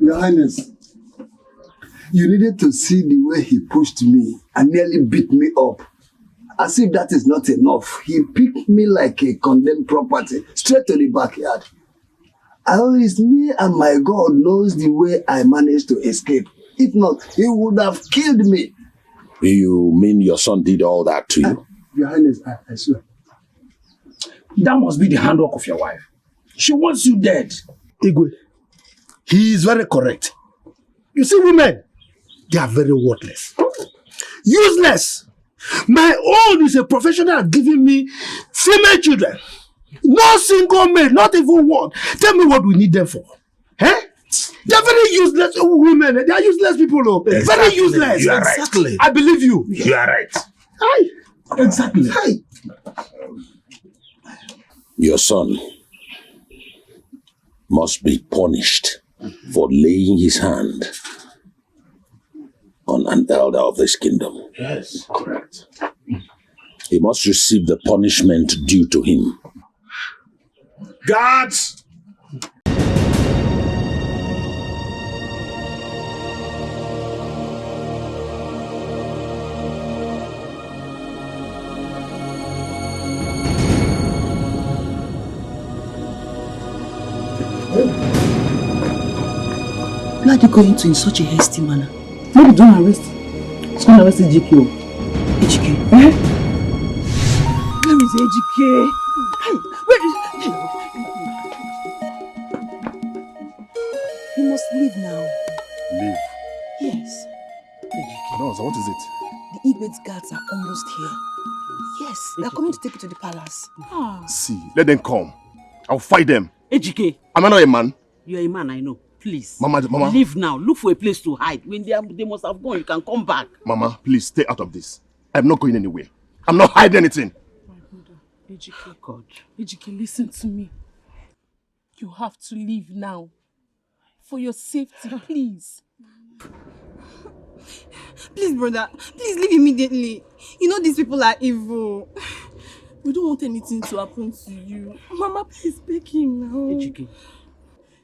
Your Highness, you needed to see the way he pushed me and nearly beat me up. As if that is not enough, he picked me like a condemned property straight to the backyard. It's me and my God knows the way I managed to escape. If not, he would have killed me. You mean your son did all that to you? Your Highness, I swear. That must be the handwork of your wife. She wants you dead. Igwe, he is very correct. You see, women, they are very worthless. Useless. My own is a professional giving me female children. No single maid, not even one. Tell me what we need them for. Eh? They're very useless women. They are useless people. Exactly. Very useless. You are exactly. Right. I believe you. You are right. Aye. Exactly. Aye. Your son must be punished for laying his hand on an elder of this kingdom. Yes, correct. He must receive the punishment due to him. Guards! Why are you going to in such a hasty manner? Maybe don't arrest. It's going to arrest EGK. EGK? Eh? Where is EGK? Where is... You must leave now. Leave? Yes. No, so what is it? The Hilbert's guards are almost here. Yes, they are coming to take you to the palace. See, let them come. I'll fight them. EGK. Am I not a man? You are a man, I know. Please. Mama. Leave now. Look for a place to hide. When they must have gone, you can come back. Mama, please stay out of this. I'm not going anywhere. I'm not hiding anything. My brother, EGK. God. EGK, listen to me. You have to leave now. For your safety, please. Please, brother. Please leave immediately. You know these people are evil. We don't want anything to happen to you. Mama, please beg him now.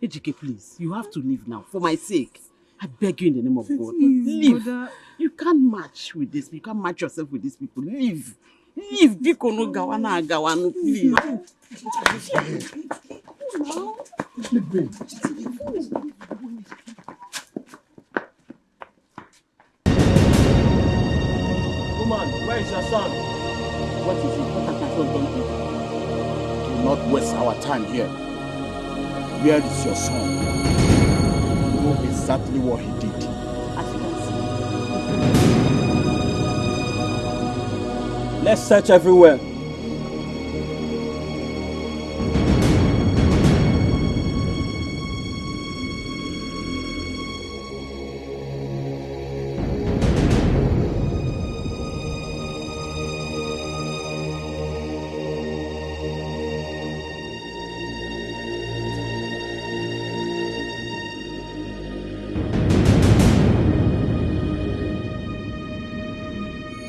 EGK, please. You have to leave now. For my sake. I beg you in the name of God. Please, Leave. brother. You can't match with this. You can't match yourself with these people. Leave. Leave. Biko no gawana agawano. Please. Woman, where is your son? What is it? What has my son done to you? Do not waste our time here. Where is your son? You know exactly what he did. As you can see. Let's search everywhere.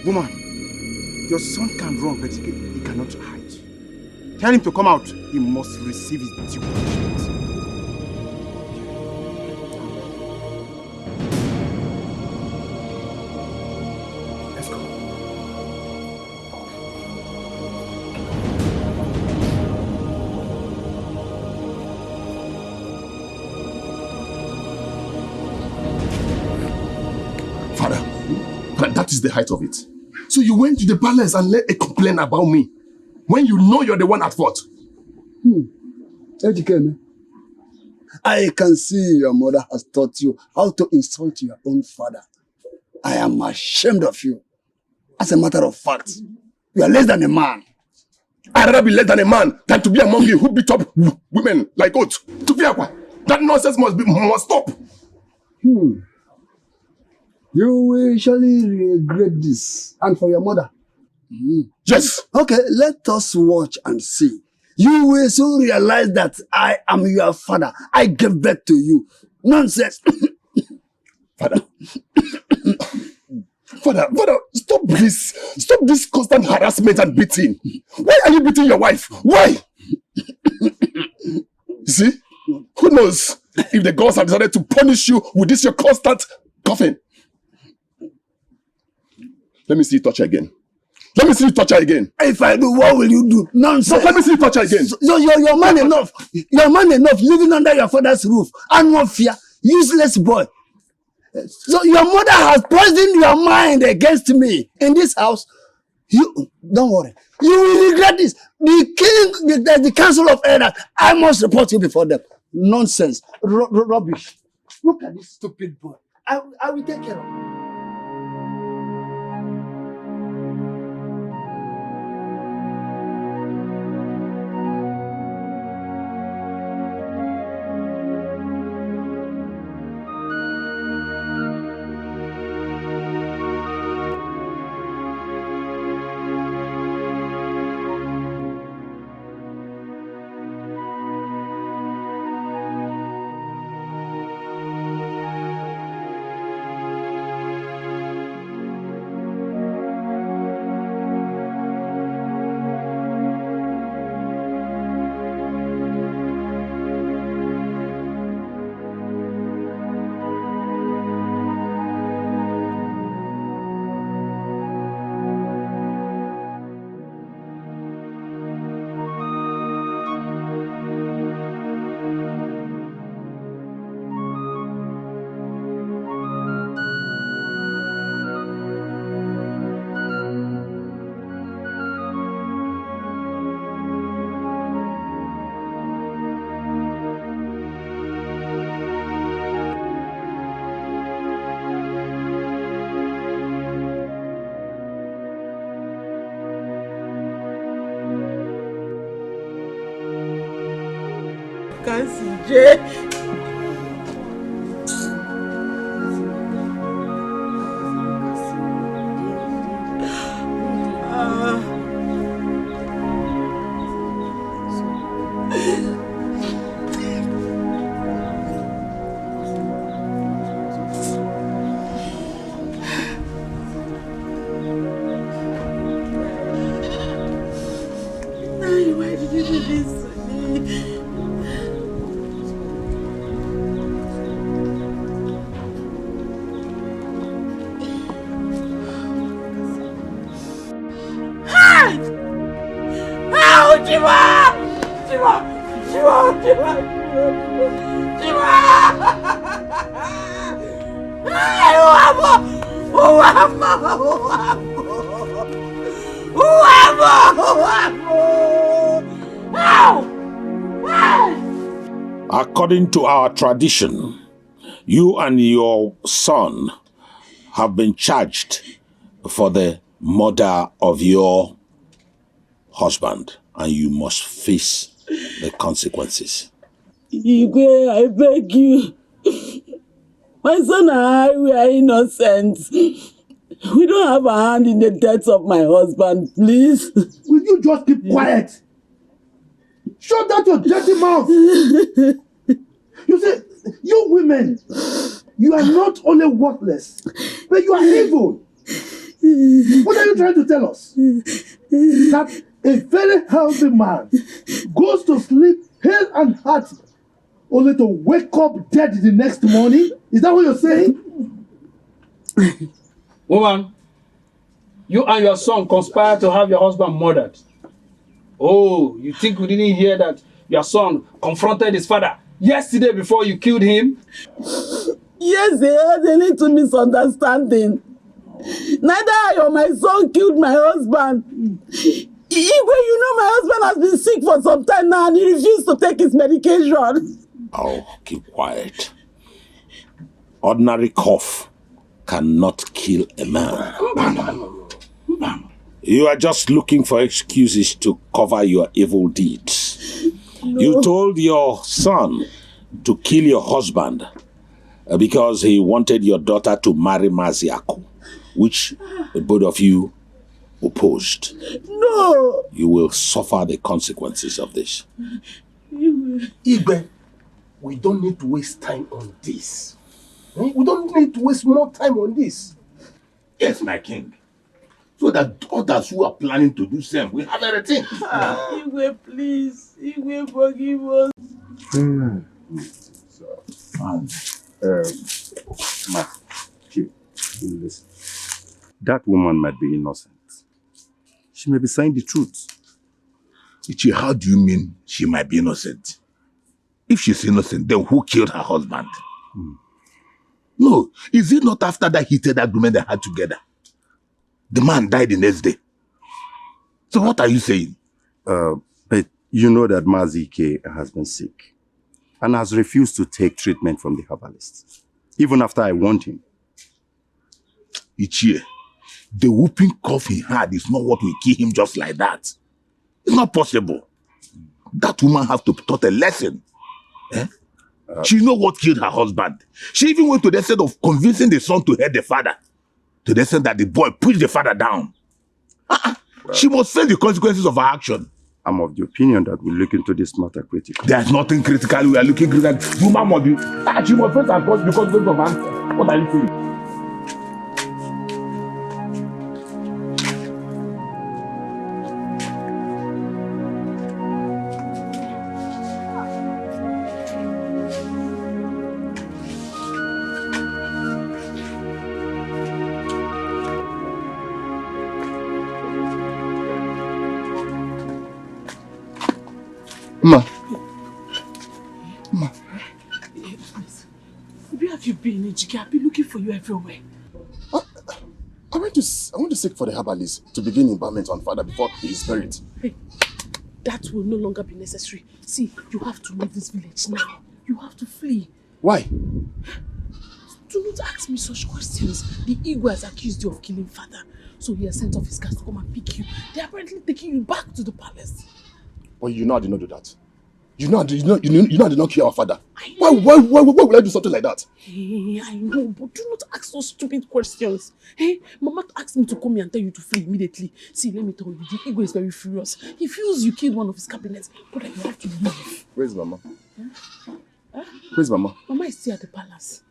Woman, your son can run, but he cannot hide. Tell him to come out. He must receive his due punishment. Let's go. Father, that is the height of it. So you went to the palace and let a complaint about me when you know you're the one at fault. Ejikeme, I can see your mother has taught you how to insult your own father. I am ashamed of you. As a matter of fact, you are less than a man. I'd rather be less than a man than to be among you who beat up women like oats. To be aqua. That nonsense must stop. You will surely regret this. And for your mother. Yes. Okay, let us watch and see. You will soon realize that I am your father. I gave birth to you. Nonsense. Father, stop this. Stop this constant harassment and beating. Why are you beating your wife? Why? You see? Who knows? if the gods have decided to punish you with this your constant coughing? Let me see you touch her again. Let me see you touch her again. If I do, what will you do? Nonsense. Let me see you touch her again. So you're man enough. You're man enough living under your father's roof. And no fear. Useless boy. So your mother has poisoned your mind against me in this house. You don't worry. You will regret this. The council of elders. I must report you before them. Nonsense. Rubbish. Look at this stupid boy. I will take care of him. According to our tradition, you and your son have been charged for the murder of your husband, and you must face the consequences. Igwe, I beg you. My son and I, we are innocent. We don't have a hand in the death of my husband, please. Will you just keep quiet? Shut down your dirty mouth. You see, you women, you are not only worthless, but you are evil. What are you trying to tell us? That a very healthy man goes to sleep hale and hearty, only to wake up dead the next morning? Is that what you're saying? Woman, you and your son conspired to have your husband murdered. Oh, you think we didn't hear that your son confronted his father yesterday before you killed him? Yes, there was a little misunderstanding. Neither I or my son killed my husband. Igwe, you know my husband has been sick for some time now and he refused to take his medication. Oh, keep quiet. Ordinary cough cannot kill a man. You are just looking for excuses to cover your evil deeds. No. You told your son to kill your husband because he wanted your daughter to marry Maziaku, which both of you opposed. No! You will suffer the consequences of this. Igwe, we don't need to waste time on this. We don't need to waste more time on this. Yes, my king. So that others who are planning to do same will have everything. Igwe, please. Igwe, forgive us. Listen. That woman might be innocent. She may be saying the truth. Ichi, how do you mean she might be innocent? If she's innocent, then who killed her husband? No, is it not after that heated argument they had together? The man died the next day. So what are you saying? But you know that Mazike has been sick and has refused to take treatment from the herbalist, even after I warned him. Ichie, the whooping cough he had is not what will kill him just like that. It's not possible. That woman has to be taught a lesson. She knows what killed her husband. She even went to the extent of convincing the son to hurt the father, to the extent that the boy pushed the father down. She must face the consequences of her action. I'm of the opinion that we look into this matter critically. There's nothing critical. We are looking critical. Woman must be. She must face the consequences of her action. What are you saying? Ma. Where have you been, Ejike? I've been looking for you everywhere. I went to seek for the herbalist to begin embalmment on father before he is buried. Hey, that will no longer be necessary. See, you have to leave this village now. You have to flee. Why? Do not ask me such questions. The Igwe has accused you of killing father. So he has sent off his guys to come and pick you. They are apparently taking you back to the palace. But you know I did not do that. You know I did not kill our father. Why would I do something like that? Hey, I know, but do not ask those stupid questions. Hey, Mama asked me to come here and tell you to flee immediately. See, let me tell you, the Igwe is very furious. He feels you killed one of his cabinets, but you have to leave. Where's Mama? Where's Mama? Mama is still at the palace.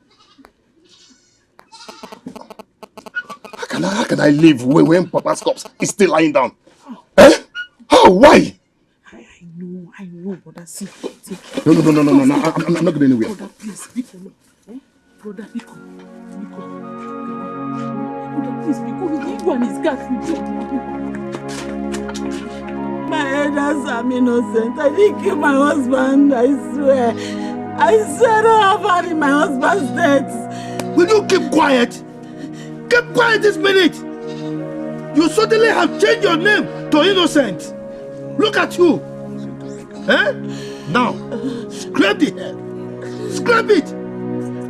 How can I leave when Papa's corpse is still lying down? How? Why? I know, brother. See, take No. I'm not going anywhere. Brother, please, Biko, no. Brother, Biko. Brother, please, Biko, the Igwe and his guards will do. My elders, I'm innocent. I didn't kill my husband, I swear. I swear I don't have had in my husband's death. Will you keep quiet? Keep quiet this minute. You suddenly have changed your name to innocent. Look at you. Now, scrape the head. Scrape it.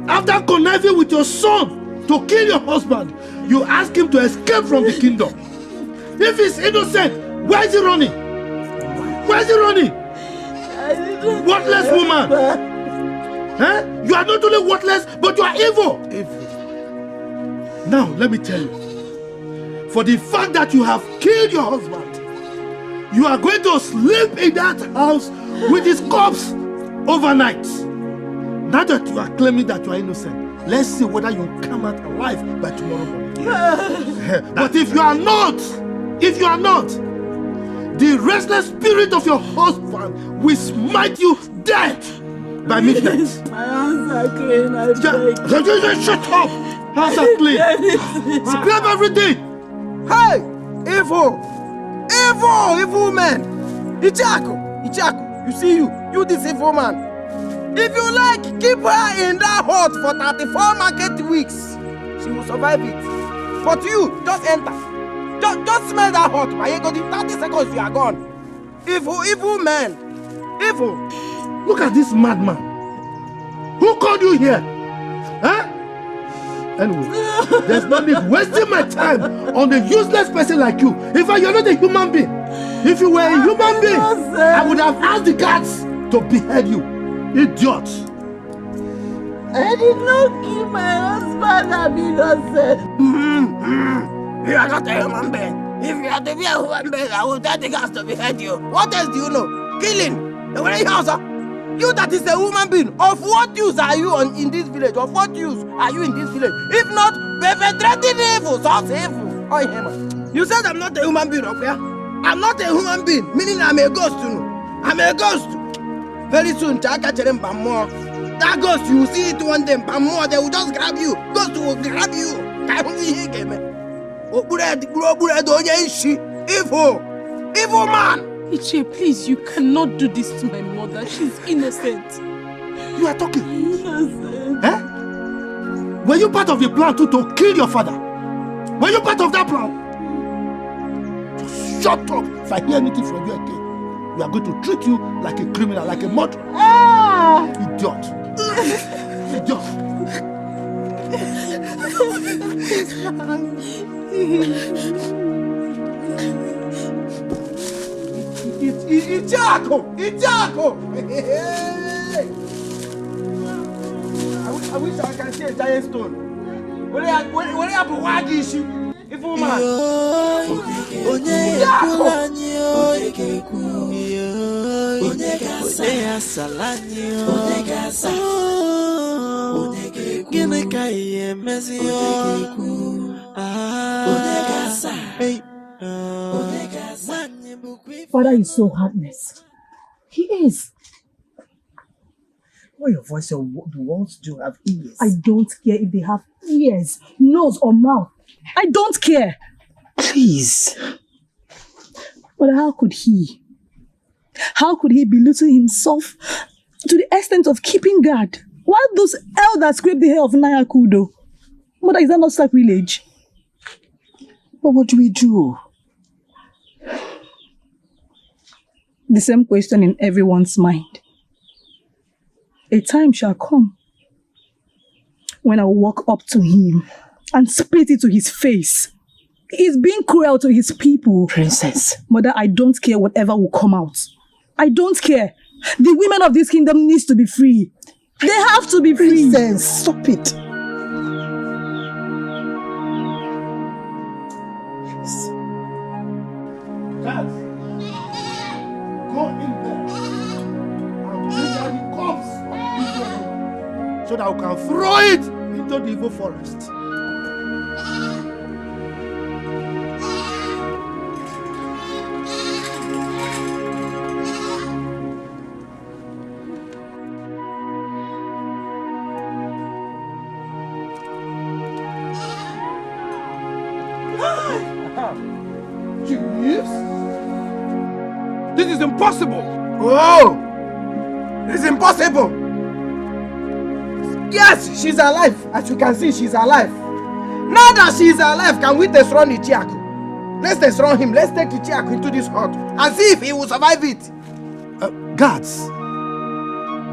After conniving with your son to kill your husband, you ask him to escape from the kingdom. If he's innocent, why is he running? Why is he running? Worthless woman. You are not only worthless, but you are evil. Now, let me tell you. For the fact that you have killed your husband, you are going to sleep in that house with his corpse overnight. Now that you are claiming that you are innocent, let's see whether you come out alive by tomorrow morning. But if you are not, the restless spirit of your husband will smite you dead by midnight. My hands are clean, I beg. Shut up! Hands are clean. Scrap everything. Hey! Evil man! Ichako, you see you this evil man. If you like, keep her in that hut for 34 market weeks. She will survive it. But you, just enter. Just smell that hut. In 30 seconds, you are gone. Evil man. Evil. Look at this madman. Who called you here? Anyway, there's no need wasting my time on a useless person like you. In fact, you're not a human being. If you were a human being, I would have asked the guards to behead you. Idiot. I did not kill my husband, I'm innocent. You are not a human being. If you are to be a human being, I will tell the guards to behead you. What else do you know? Killing. You that is a human being. Of what use are you in this village? Of what use are you in this village? If not, perpetrating evil, so evil. Oh, you said I'm not a human being, okay? I'm not a human being, meaning I'm a ghost, you know. I'm a ghost. Very soon, Chaka Cherem Bamo. That ghost, you see it one day, Bamo, they will just grab you. Ghost will grab you. Evil! Evil man! Iche, please, you cannot do this to my mother. She's innocent. You are talking? Innocent. Eh? Were you part of the plan to kill your father? Were you part of that plan? Just shut up. If I hear anything from you again, we are going to treat you like a criminal, like a murderer. Ah! Idiot. Idiot. Ichako! I wish I can see a giant stone. What happened? Why is she? Evil man. Father is so heartless. He is. Lower your voice, the words do have ears. I don't care if they have ears, nose or mouth. I don't care. Please. But how could he? How could he belittle himself to the extent of keeping guard while those elders scrape the hair of Nayakudo? Mother, is that not sacrilege? But what do we do? The same question in everyone's mind. A time shall come when I will walk up to him and spit it to his face. He's being cruel to his people. Princess. Mother, I don't care whatever will come out. I don't care. The women of this kingdom needs to be free. They have to be free. Princess, stop it. Yes. Dad, go in there and bring out the corpse of evil so that we can throw it into the evil forest. She lives? This is impossible! Oh! It's impossible! Yes, she's alive. As you can see, she's alive. Now that she's alive, can we dethrone Ichiaku? Let's dethrone him. Let's take Ichiaku into this hut and see if he will survive it. Guards,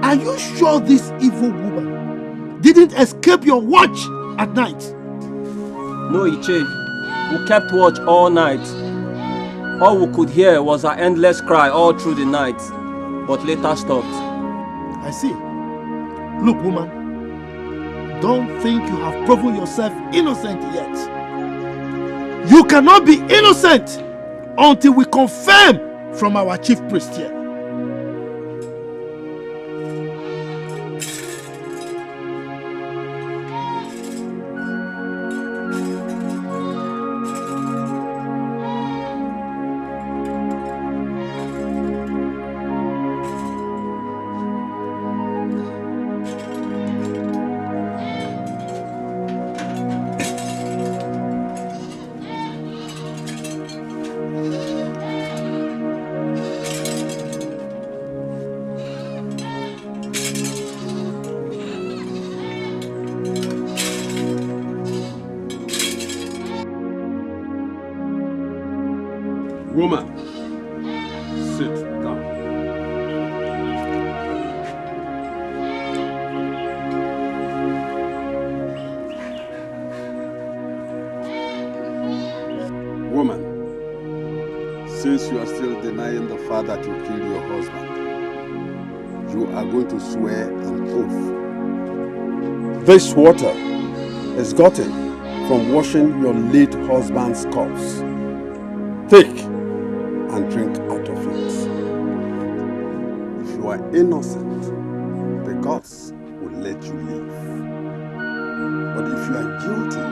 are you sure this evil woman didn't escape your watch at night? No, Iche. We kept watch all night. All we could hear was her endless cry all through the night, but later stopped. I see. Look, woman, don't think you have proven yourself innocent yet. You cannot be innocent until we confirm from our chief priest here. Woman, sit down. Woman, since you are still denying the fact that you killed your husband, you are going to swear an oath. This water is gotten from washing your late husband's corpse. Take and drink out of it. If you are innocent, the gods will let you live. But if you are guilty,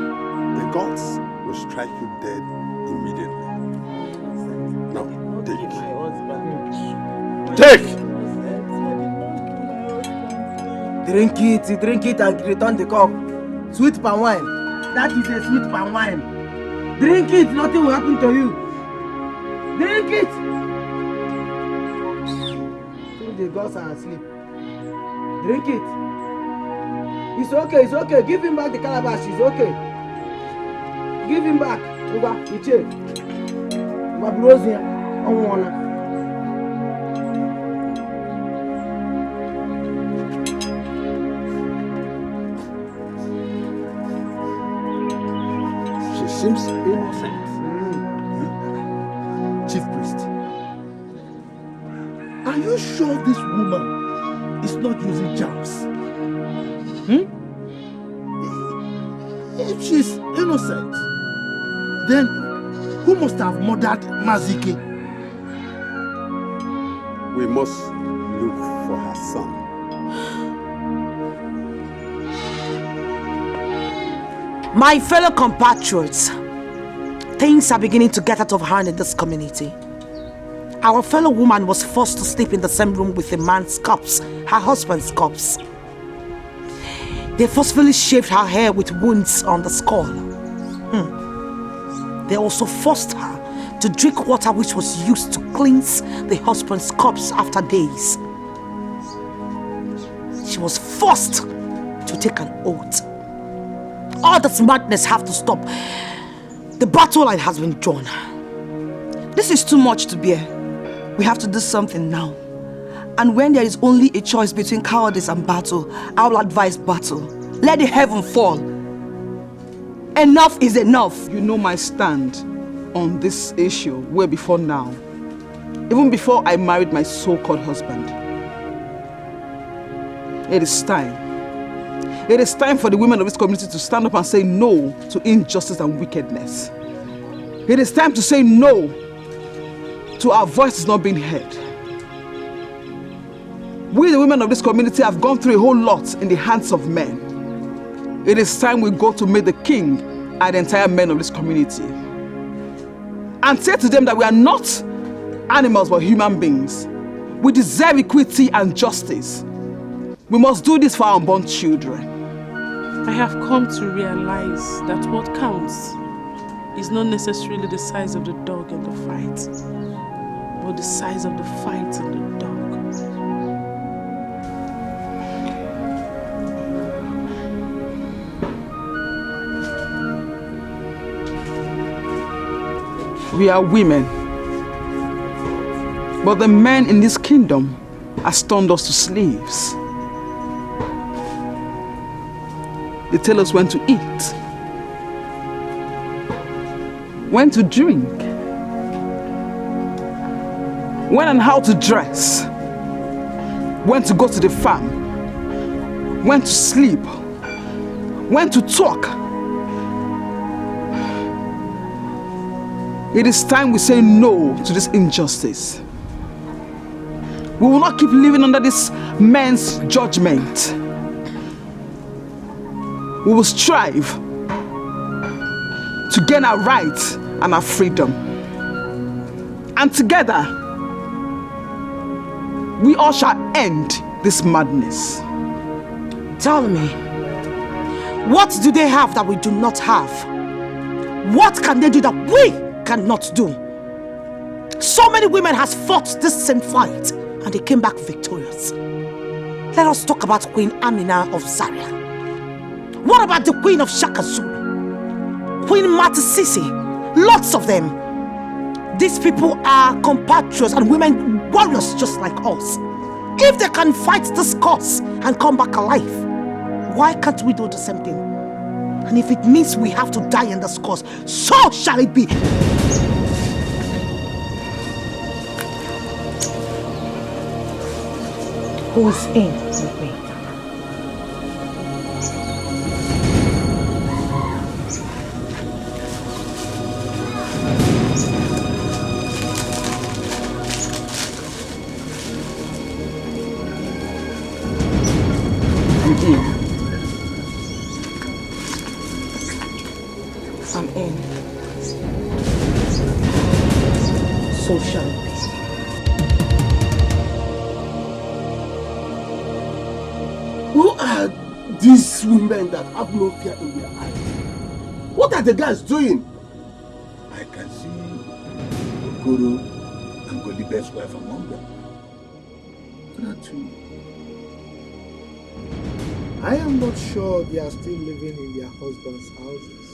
the gods will strike you dead immediately. Now, take. Take! Drink it and return the cup. Sweet palm wine. That is a sweet palm wine. Drink it, nothing will happen to you. Drink it. So the gods are asleep. Drink it. It's okay. Give him back the calabash, it's okay. Give him back. Over, Iche. Babrozia, Onwana. Seems innocent. Chief priest, are you sure this woman is not using charms? If she's innocent, then who must have murdered Mazike? We must look for her son. My fellow compatriots, things are beginning to get out of hand in this community. Our fellow woman was forced to sleep in the same room with a man's corpse, her husband's corpse. They forcefully shaved her hair with wounds on the skull. They also forced her to drink water which was used to cleanse the husband's corpse after days. She was forced to take an oath. All this madness have to stop. The battle line has been drawn. This is too much to bear. We have to do something now. And when there is only a choice between cowardice and battle, I will advise battle. Let the heaven fall. Enough is enough. You know my stand on this issue way before now. Even before I married my so-called husband. It is time. It is time for the women of this community to stand up and say no to injustice and wickedness. It is time to say no to our voices not being heard. We, the women of this community, have gone through a whole lot in the hands of men. It is time we go to meet the king and the entire men of this community and say to them that we are not animals but human beings. We deserve equity and justice. We must do this for our unborn children. I have come to realize that what counts is not necessarily the size of the dog in the fight, but the size of the fight in the dog. We are women, but the men in this kingdom has turned us to slaves. They tell us when to eat, when to drink, when and how to dress, when to go to the farm, when to sleep, when to talk. It is time we say no to this injustice. We will not keep living under this man's judgment. We will strive to gain our rights and our freedom. And together, we all shall end this madness. Tell me, what do they have that we do not have? What can they do that we cannot do? So many women has fought this same fight and they came back victorious. Let us talk about Queen Amina of Zaria. What about the Queen of Shakazulu? Queen Matisisi? Lots of them. These people are compatriots and women warriors just like us. If they can fight this cause and come back alive, why can't we do the same thing? And if it means we have to die in this cause, so shall it be. Who's in with me? I'm in. So shall it be. Who are these women that have no fear in their eyes? What are the guys doing? I can see Okoro and Golibe's wife among them. There are two. I am not sure they are still living in their husbands' houses.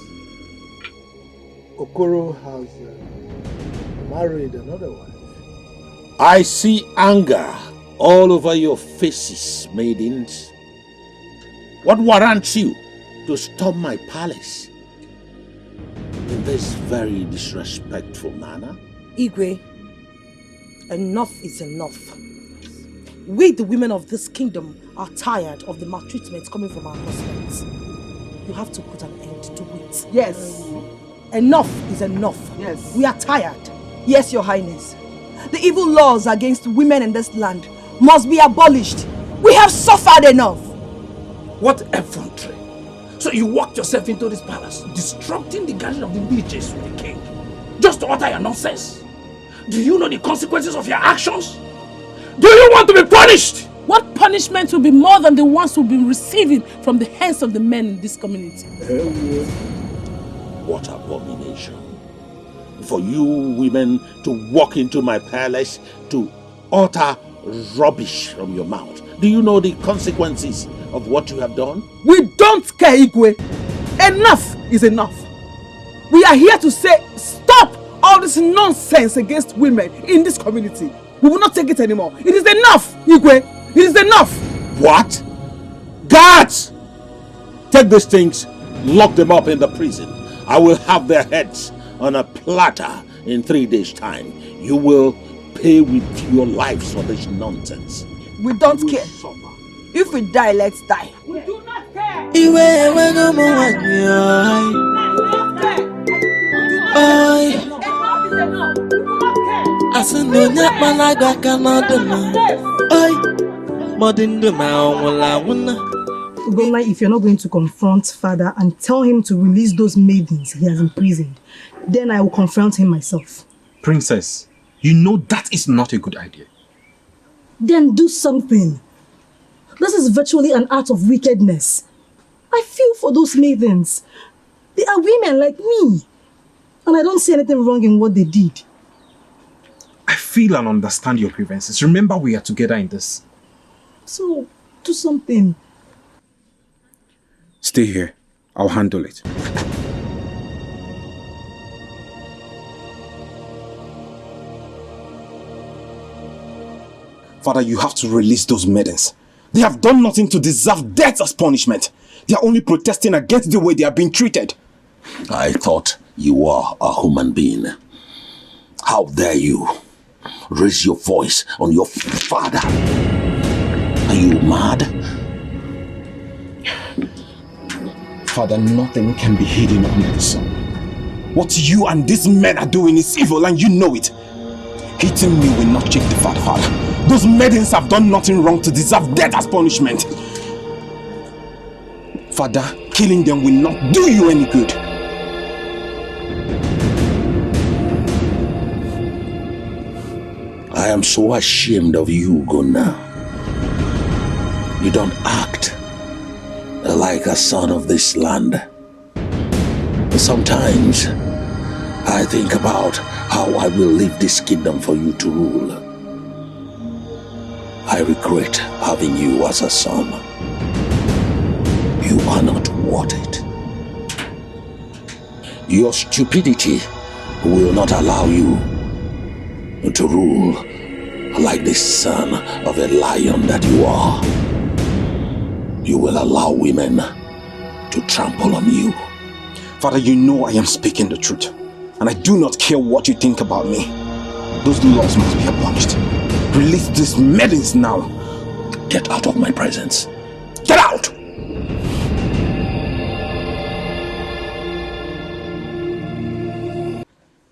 Okoro has married another wife. I see anger all over your faces, maidens. What warrants you to storm my palace in this very disrespectful manner? Igwe, enough is enough. We, the women of this kingdom, are tired of the maltreatment coming from our husbands. You have to put an end to it. Yes. Enough is enough. Yes. We are tired. Yes, Your Highness. The evil laws against women in this land must be abolished. We have suffered enough. What effrontery! So you walked yourself into this palace, disrupting the gathering of the witches with the king, just to utter your nonsense. Do you know the consequences of your actions? Do you want to be punished? What punishment will be more than the ones we've been receiving from the hands of the men in this community? What abomination for you women to walk into my palace to utter rubbish from your mouth. Do you know the consequences of what you have done? We don't care, Igwe. Enough is enough. We are here to say stop all this nonsense against women in this community. We will not take it anymore. It is enough, Igwe. It is enough. What? Guards! Take these things, lock them up in the prison. I will have their heads on a platter in 3 days' time. You will pay with your lives for this nonsense. We don't care. If we die, let's die. We do not care. Ugonla, if you're not going to confront father and tell him to release those maidens he has imprisoned, then I will confront him myself. Princess, you know that is not a good idea. Then do something. This is virtually an act of wickedness. I feel for those maidens. They are women like me. And I don't see anything wrong in what they did. I feel and understand your grievances. Remember, we are together in this. So, do something. Stay here. I'll handle it. Father, you have to release those maidens. They have done nothing to deserve death as punishment. They are only protesting against the way they are being treated. I thought you were a human being. How dare you raise your voice on your father? Are you mad? Father, nothing can be hidden under the sun. What you and these men are doing is evil and you know it. Hitting me will not change the fact, Father. Those maidens have done nothing wrong to deserve death as punishment. Father, killing them will not do you any good. I am so ashamed of you, Gunnar. You don't act like a son of this land. Sometimes I think about how I will leave this kingdom for you to rule. I regret having you as a son. You are not worth it. Your stupidity will not allow you to rule like the son of a lion that you are. You will allow women to trample on you. Father, you know I am speaking the truth. And I do not care what you think about me. Those laws must be abolished. Release these maidens now. Get out of my presence. Get out!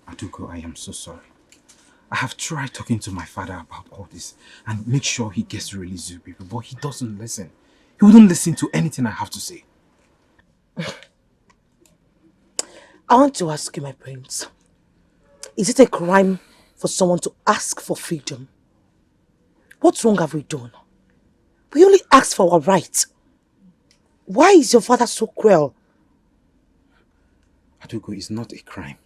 Aduko, I am so sorry. I have tried talking to my father about all this and make sure he gets to release you people, but he doesn't listen. He wouldn't listen to anything I have to say. I want to ask you, my prince. Is it a crime for someone to ask for freedom? What wrong have we done? We only asked for our rights. Why is your father so cruel? Adugo, it's not a crime.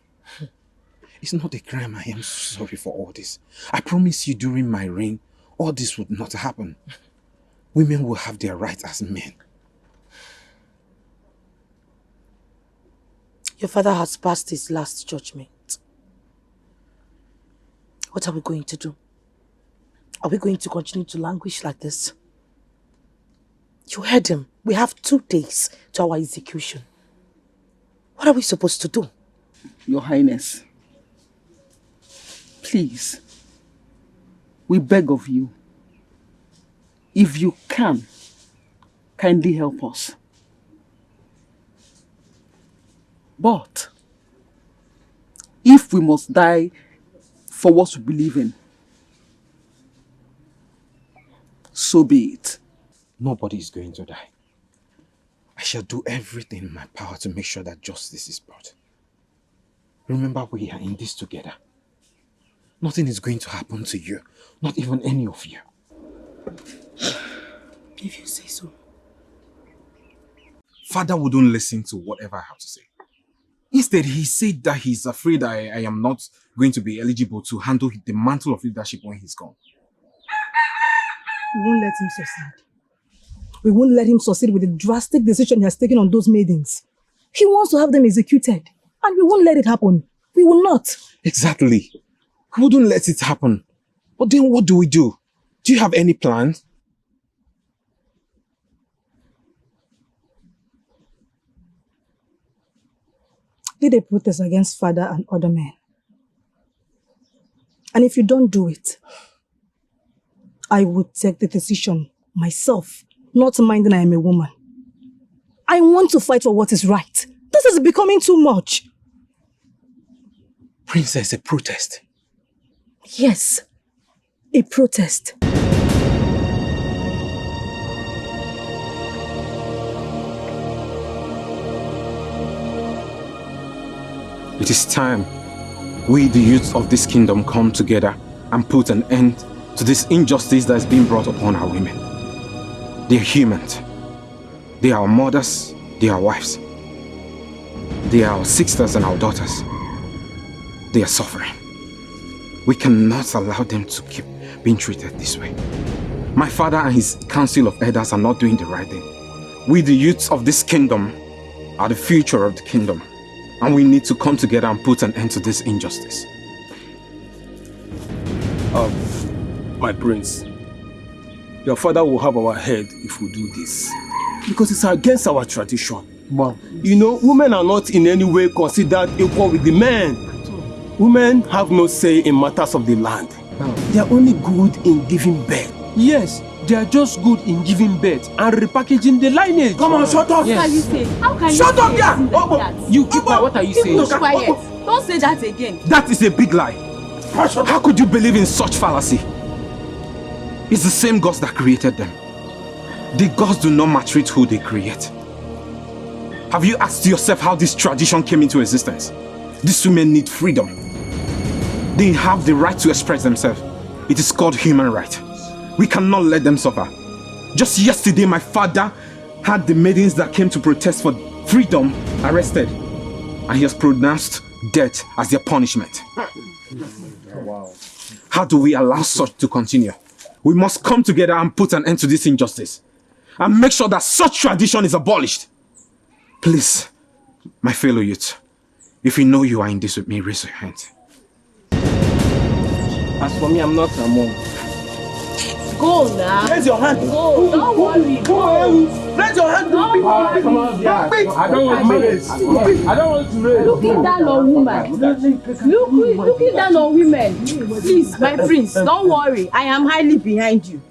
It's not a crime. I am sorry for all this. I promise you during my reign, all this would not happen. Women will have their rights as men. Your father has passed his last judgment. What are we going to do? Are we going to continue to languish like this? You heard him. We have 2 days to our execution. What are we supposed to do? Your Highness, please, we beg of you, if you can, kindly help us. But if we must die for what we believe in, so be it. Nobody is going to die. I shall do everything in my power to make sure that justice is brought. Remember, we are in this together. Nothing is going to happen to you, not even any of you. If you say so. Father wouldn't listen to whatever I have to say. Instead, he said that he's afraid I am not going to be eligible to handle the mantle of leadership when he's gone. We won't let him succeed. We won't let him succeed with the drastic decision he has taken on those maidens. He wants to have them executed, and we won't let it happen. We will not. Exactly. We wouldn't let it happen. But then what do we do? Do you have any plans? Lead a protest against father and other men. And if you don't do it, I would take the decision myself, not minding I am a woman. I want to fight for what is right. This is becoming too much. Princess, a protest? Yes, a protest. It is time we, the youth of this kingdom, come together and put an end to this injustice that is being brought upon our women. They are humans. They are our mothers. They are our wives. They are our sisters and our daughters. They are suffering. We cannot allow them to keep being treated this way. My father and his council of elders are not doing the right thing. We, the youths of this kingdom, are the future of the kingdom. And we need to come together and put an end to this injustice. My prince, your father will have our head if we do this. Because it's against our tradition. Wow. You know, women are not in any way considered equal with the men. Women have no say in matters of the land. They are only good in giving birth. Yes, they are just good in giving birth and repackaging the lineage. Come on, shut up! Yes. How can you say? How can shut you up say there! Like You keep quiet. What are you saying? Keep quiet. Don't say that again. That is a big lie. How could you believe in such fallacy? It's the same gods that created them. The gods do not maltreat who they create. Have you asked yourself how this tradition came into existence? These women need freedom. They have the right to express themselves. It is called human right. We cannot let them suffer. Just yesterday, my father had the maidens that came to protest for freedom arrested, and he has pronounced death as their punishment. Wow. How do we allow such to continue? We must come together and put an end to this injustice and make sure that such tradition is abolished. Please, my fellow youth, if you know you are in this with me, raise your hand. As for me, I'm not a monk. Go now. Raise your hand. Go. Don't worry. Go. Raise your hand. Don't worry. Come on, I don't want to raise. I don't want to raise. Looking down on women. Looking down on women. Please, my prince, don't worry. I am highly behind you.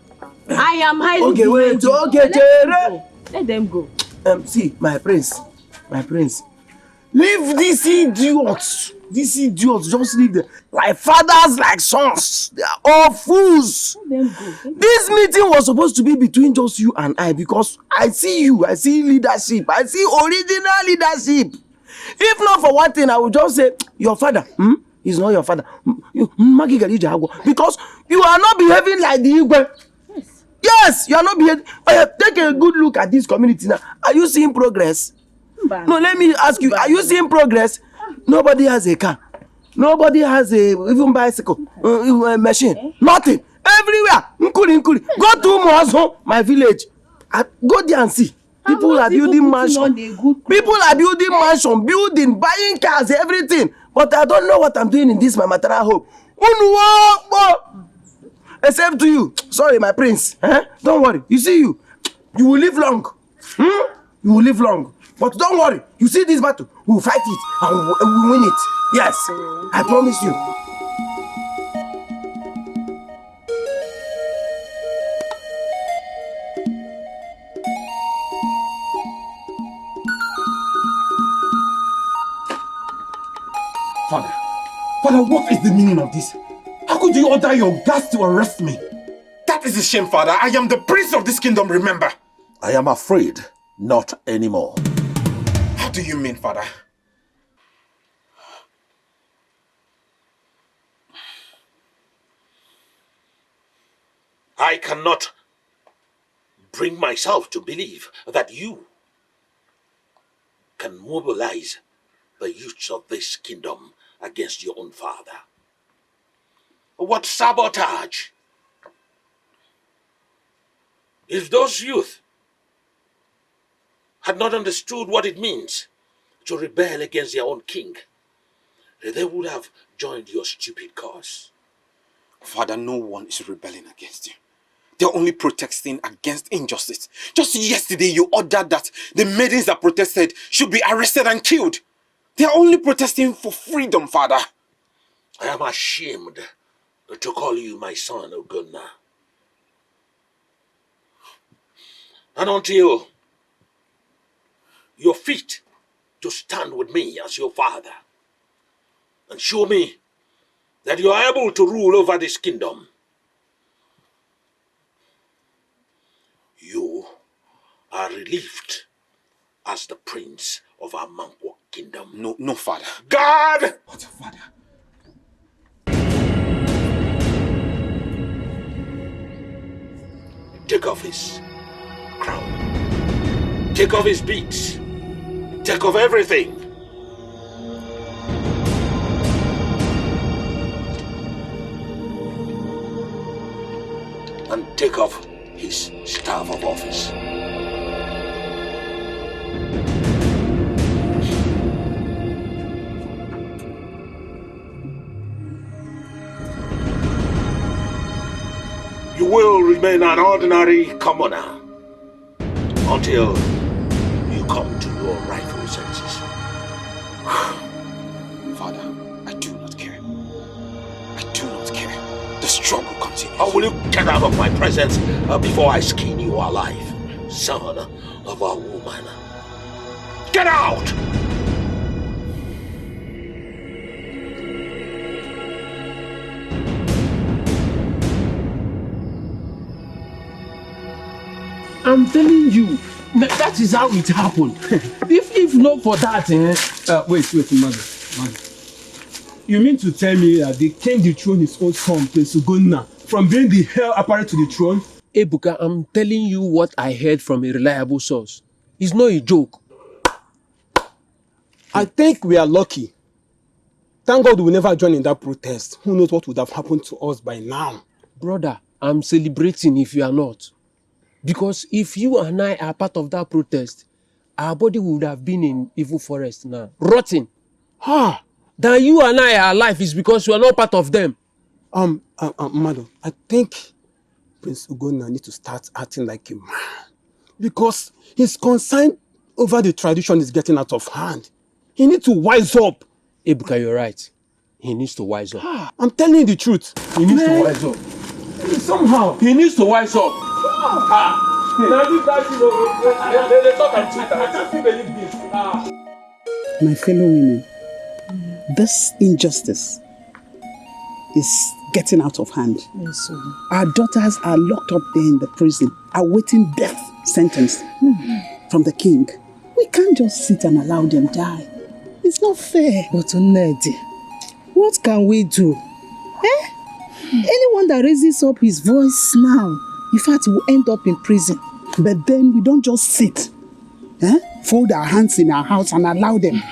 I am highly behind you. Okay, Let them go. See, my prince, leave these idiots. These idiots, just leave them. Like fathers, like sons. They are all fools. Let them go. This meeting was supposed to be between just you and I, because I see you, I see leadership, I see original leadership. If not for one thing, I would just say, your father, he's not your father. Because you are not behaving like the Igwe. Yes. Yes, you are not behaving. Take a good look at this community now. Are you seeing progress? No, let me ask you. Are you seeing progress? Nobody has a car. Nobody has a even bicycle, machine. Nothing. Everywhere. Nkuli. Go to Moazo, my village. Go there and see. People are building mansion. People are building mansion, building, buying cars, everything. But I don't know what I'm doing in this my maternal home. Except to you. Sorry, my prince. Don't worry. You see you will live long. You will live long. But don't worry. You see this battle. We will fight it and we will win it. Yes. I promise you. Father, what is the meaning of this? How could you order your guards to arrest me? That is a shame, Father. I am the prince of this kingdom, remember? I am afraid not anymore. How do you mean, Father? I cannot bring myself to believe that you can mobilize the youths of this kingdom against your own father. What sabotage! If those youth had not understood what it means to rebel against their own king, they would have joined your stupid cause. Father, no one is rebelling against you. They're only protesting against injustice. Just yesterday, you ordered that the maidens that protested should be arrested and killed. They're only protesting for freedom, Father. I am ashamed to call you my son, Ogonna. And until you're fit to stand with me as your father and show me that you are able to rule over this kingdom, you are relieved as the prince of our Mankwa kingdom. No, Father. God! What, Father? Take off his crown. Take off his beads. Take off everything. And take off his staff of office. You will remain an ordinary commoner until you come to your rightful senses. Father, I do not care. I do not care. The struggle continues. Or will you get out of my presence before I skin you alive, son of a woman? Get out! I'm telling you, that is how it happened. if not for that, wait, mother. You mean to tell me that they came to dethrone his own son, Prince Ugonna, from being the heir apparent to the throne? Ebuka, I'm telling you what I heard from a reliable source. It's not a joke. I think we are lucky. Thank God we never joined in that protest. Who knows what would have happened to us by now? Brother, I'm celebrating if you are not. Because if you and I are part of that protest, our body would have been in evil forest now, rotting. That you and I are alive is because you are not part of them. Madam, I think Prince Ugonna needs to start acting like a man. Because his concern over the tradition is getting out of hand. He needs to wise up. Ebuka, you're right. He needs to wise up. I'm telling you the truth. He needs to wise up. Somehow. He needs to wise up. My fellow women, this injustice is getting out of hand. Yes, Our daughters are locked up there in the prison, awaiting death sentence from the king. We can't just sit and allow them die. It's not fair. But Nnedi, what can we do? Anyone that raises up his voice now In fact, we'll end up in prison. But then we don't just sit, fold our hands in our house and allow them.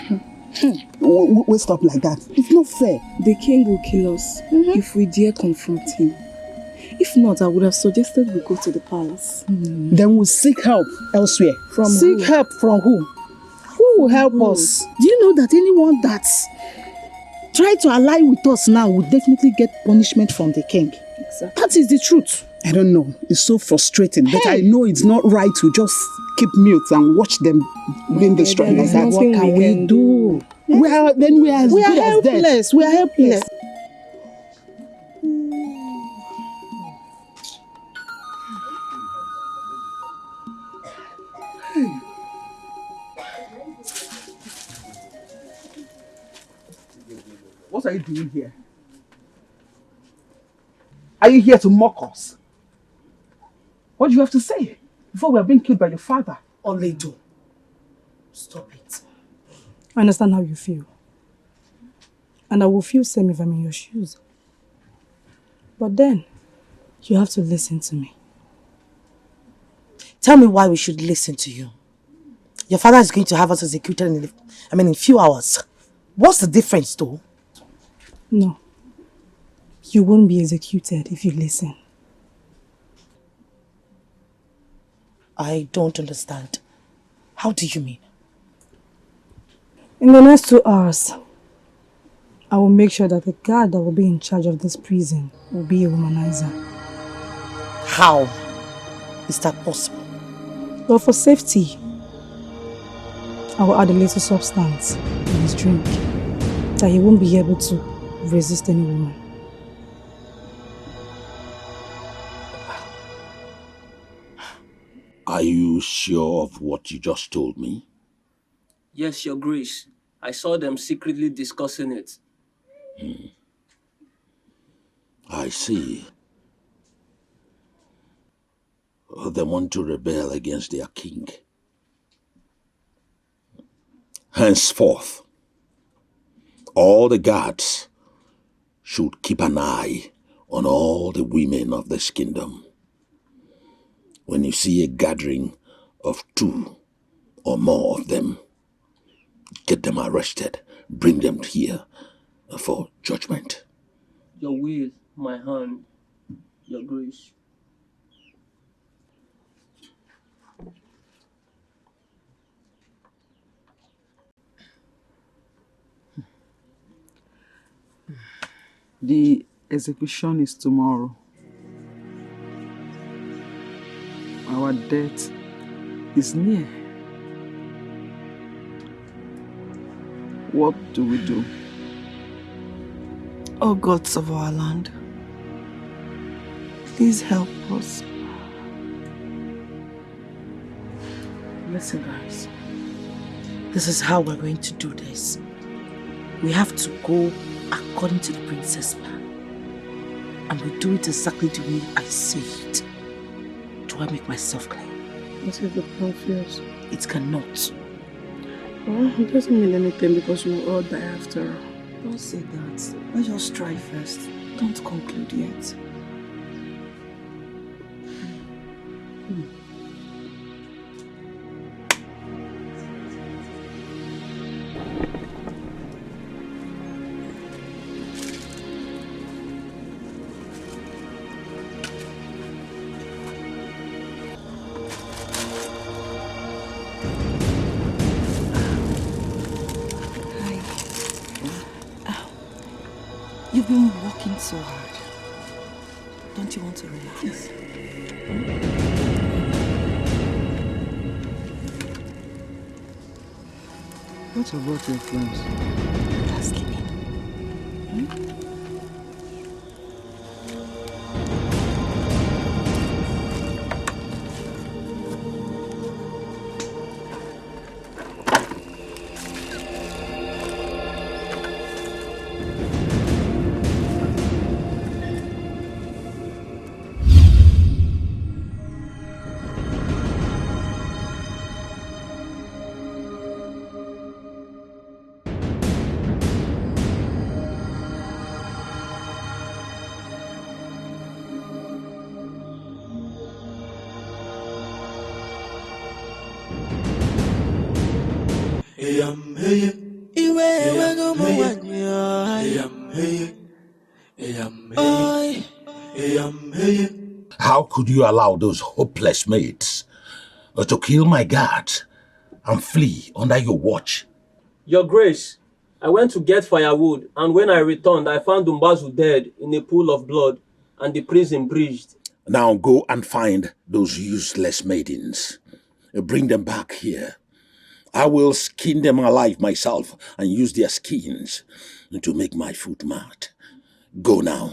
We'll stop like that. It's not fair. The king will kill us if we dare confront him. If not, I would have suggested we go to the palace. Then we'll seek help elsewhere. Seek help from who? Who will help us? Do you know that anyone that's tried to ally with us now will definitely get punishment from the king? Exactly. That is the truth. I don't know. It's so frustrating. But I know it's not right to just keep mute and watch them being destroyed like that. What can we do? We are as good as dead. We are helpless. What are you doing here? Are you here to mock us? What do you have to say before we are being killed by your father? Oledo, stop it. I understand how you feel. And I will feel same if I'm in your shoes. But then, you have to listen to me. Tell me why we should listen to you. Your father is going to have us executed in a few hours. What's the difference though? No. You won't be executed if you listen. I don't understand. How do you mean? In the next 2 hours, I will make sure that the guard that will be in charge of this prison will be a womanizer. How is that possible? But for safety, I will add a little substance in his drink that he won't be able to resist any woman. Are you sure of what you just told me? Yes, Your Grace. I saw them secretly discussing it. I see. They want to rebel against their king. Henceforth, all the guards should keep an eye on all the women of this kingdom. When you see a gathering of 2 or more of them, get them arrested, bring them here for judgment. Your will, my hand, Your Grace. The execution is tomorrow. Our death is near. What do we do? Oh gods of our land, please help us. Listen, guys. This is how we're going to do this. We have to go according to the princess plan. And we do it exactly the way I say it. Do I make myself clear? What if the plan fails? It cannot. Well, it doesn't mean anything because we will all die after all. Don't say that. Let's just try first. Don't conclude yet. You've been working so hard. Don't you want to relax? What about your friends? They're sleeping. How could you allow those hopeless maids to kill my guards and flee under your watch? Your Grace, I went to get firewood, and when I returned, I found Umbazu dead in a pool of blood and the prison breached. Now go and find those useless maidens. Bring them back here. I will skin them alive myself and use their skins to make my food mat. Go now.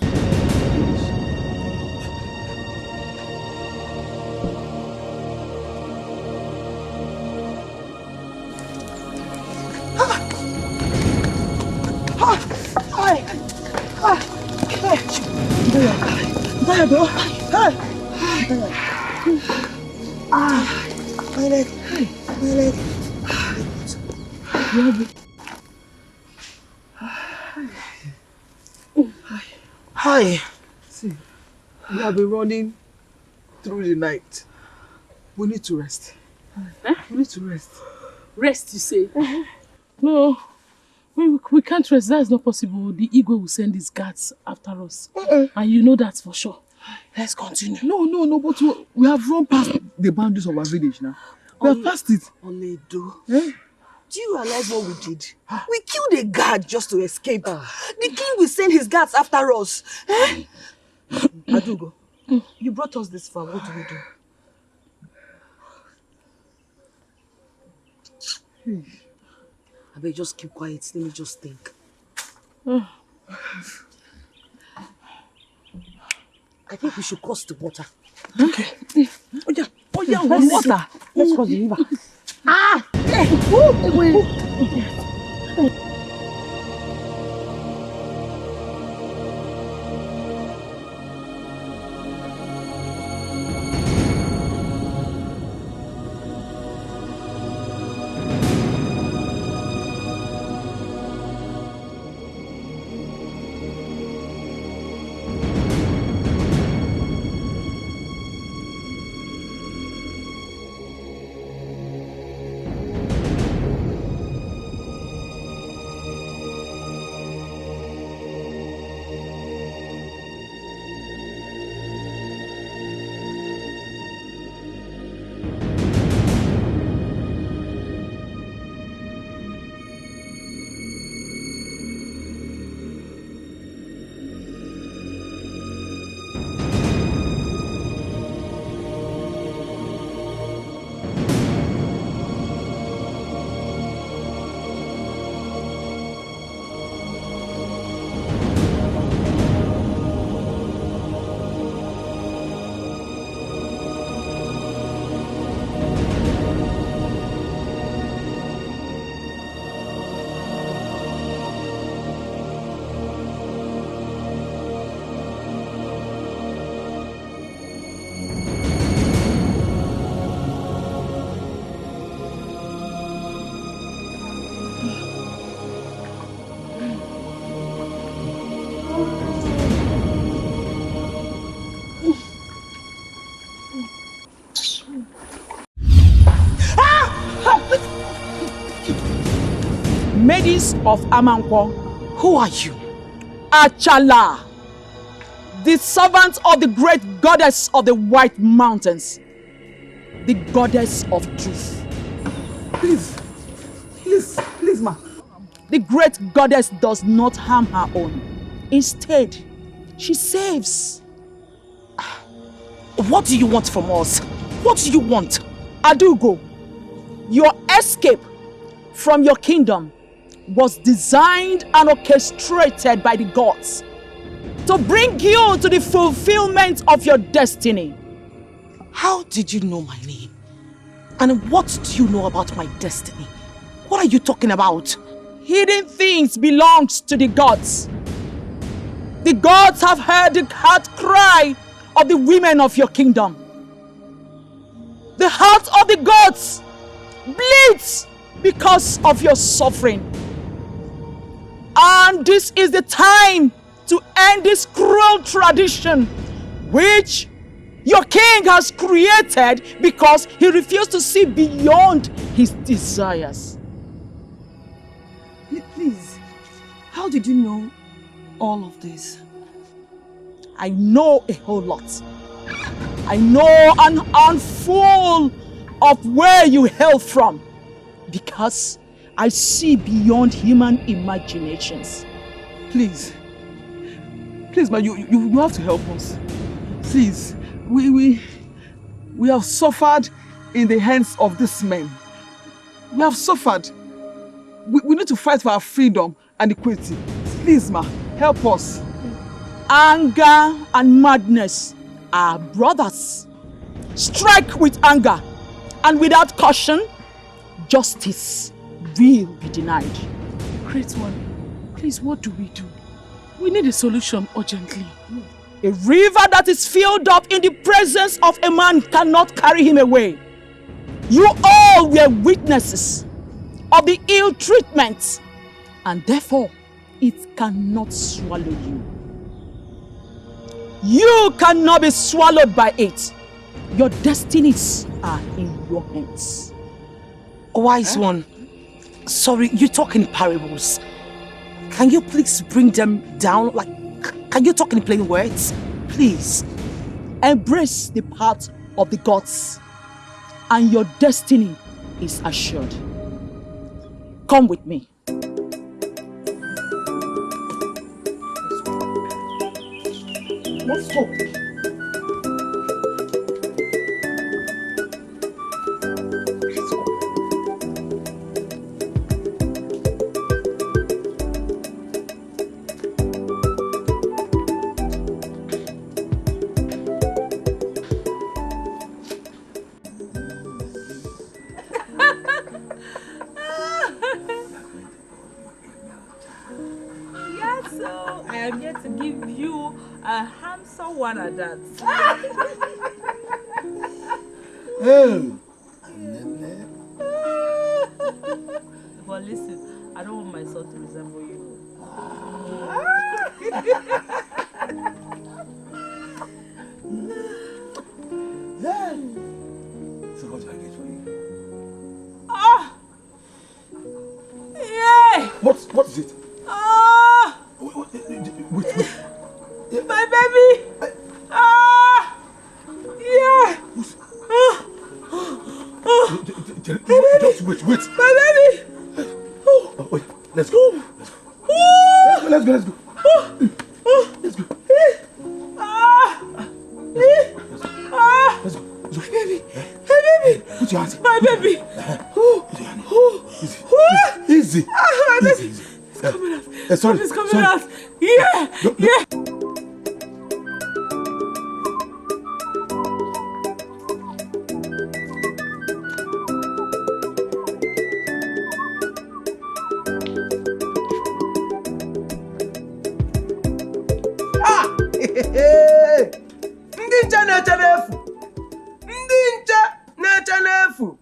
My leg. Hi. See, we have been running through the night. We need to rest. We need to rest. Rest, you say? No, we can't rest. That is not possible. The Igwe will send his guards after us. And you know that for sure. Let's continue. No, but we have run past the boundaries of our village now. We have passed it. Oledo. Do you realize what we did? We killed a guard just to escape. The king will send his guards after us. Adugo, you brought us this far. What do we do? I better just keep quiet. Let me just think. I think we should cross the water. Okay. Oh yeah, water. Let's cross the river. Maidens of Amankwo, who are you? Achala, the servant of the great goddess of the White Mountains, the goddess of truth. Please, ma. The great goddess does not harm her own. Instead, she saves. What do you want from us? What do you want? Adugo, your escape from your kingdom was designed and orchestrated by the gods to bring you to the fulfillment of your destiny. How did you know my name? And what do you know about my destiny? What are you talking about? Hidden things belongs to the gods. The gods have heard the heart cry of the women of your kingdom. The heart of the gods bleeds because of your suffering. And this is the time to end this cruel tradition which your king has created because he refused to see beyond his desires. How did you know all of this? I know a whole lot. I know an handful of where you hail from because I see beyond human imaginations. Please, man, you have to help us. Please, we have suffered in the hands of these men. We have suffered. We need to fight for our freedom and equality. Please, ma, help us. Anger and madness are brothers. Strike with anger, and without caution, justice will be denied. Great one, please, what do? We need a solution urgently. A river that is filled up in the presence of a man cannot carry him away. You all were witnesses of the ill treatment, and therefore it cannot swallow you. You cannot be swallowed by it. Your destinies are in your hands. Wise one, sorry, you talk in parables. Can you please bring them down? Can you talk in plain words? Please. Embrace the path of the gods, and your destiny is assured. Come with me. Let's go. Yes, so I am here to give you a handsome one at that. But listen, I don't want my son to resemble you. So what do I get for you? Ah! Yeah! What is it? Ah! Wait. My baby! Ah! Yeah! Just wait. My baby! Oh, wait, let's go. Let's go. Let's go. My baby! Put your hands. My baby! Easy. My baby! It's coming out. Sorry. It's coming out. Yeah! Yeah! Ndị nche na-eche n'efu.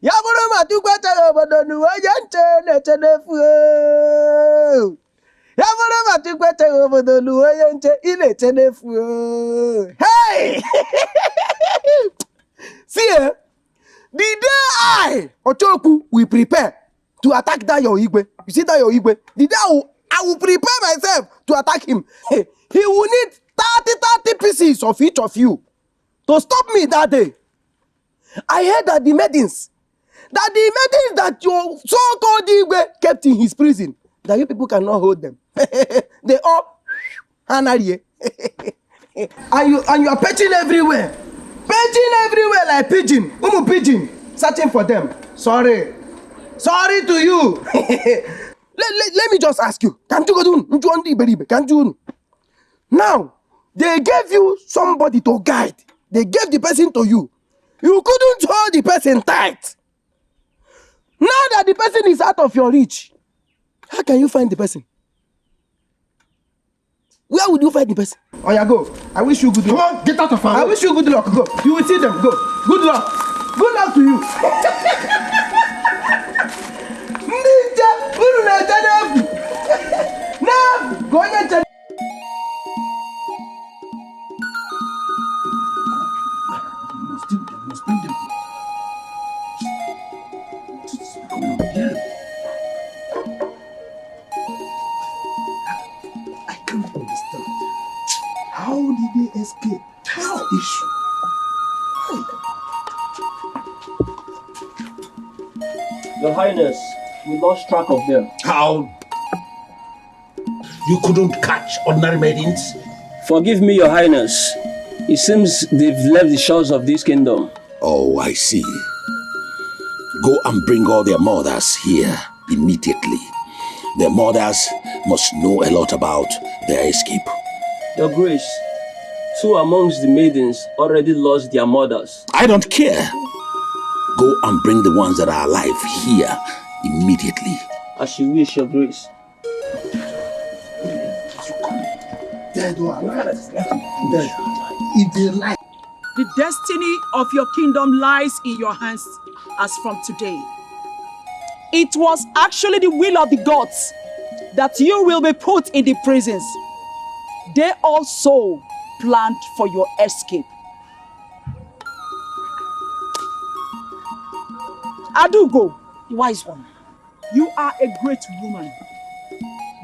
Ya bụrụ ma Chukwu echeghị obodo n'uwe onye nche na-eche n'efu. Ya bụrụ ma Chukwu echeghị obodo n'uwe onye nche ị na-eche n'efu. Hey! See, the day I, Ochoku, will prepare to attack that your Igwe. You see that your Igwe? The day I will prepare myself to attack him. He will need 30 pieces of each of you to stop me that day. I heard that the Maidens that your so-called Igwe kept in his prison, that you people cannot hold them. They all hanari. And you are perching everywhere. Perching everywhere like pigeon. Pigeon. Searching for them. Sorry to you. Let me just ask you. Can't you? Now, they gave you somebody to guide. They gave the person to you. You couldn't hold the person tight. Now that the person is out of your reach, how can you find the person? Where would you find the person? Oh yeah, go. I wish you good luck. Come on, get out of our way. I wish you good luck. Go. You will see them. Go. Good luck. Good luck to you. Go and Your Highness, we lost track of them. How? You couldn't catch ordinary maidens? Forgive me, Your Highness. It seems they've left the shores of this kingdom. Oh, I see. Go and bring all their mothers here immediately. Their mothers must know a lot about their escape. Your Grace, 2 amongst the maidens already lost their mothers. I don't care. Go and bring the ones that are alive here immediately. As you wish, Your Grace. The destiny of your kingdom lies in your hands as from today. It was actually the will of the gods that you will be put in the prisons. They also planned for your escape. Adugo, the wise one, you are a great woman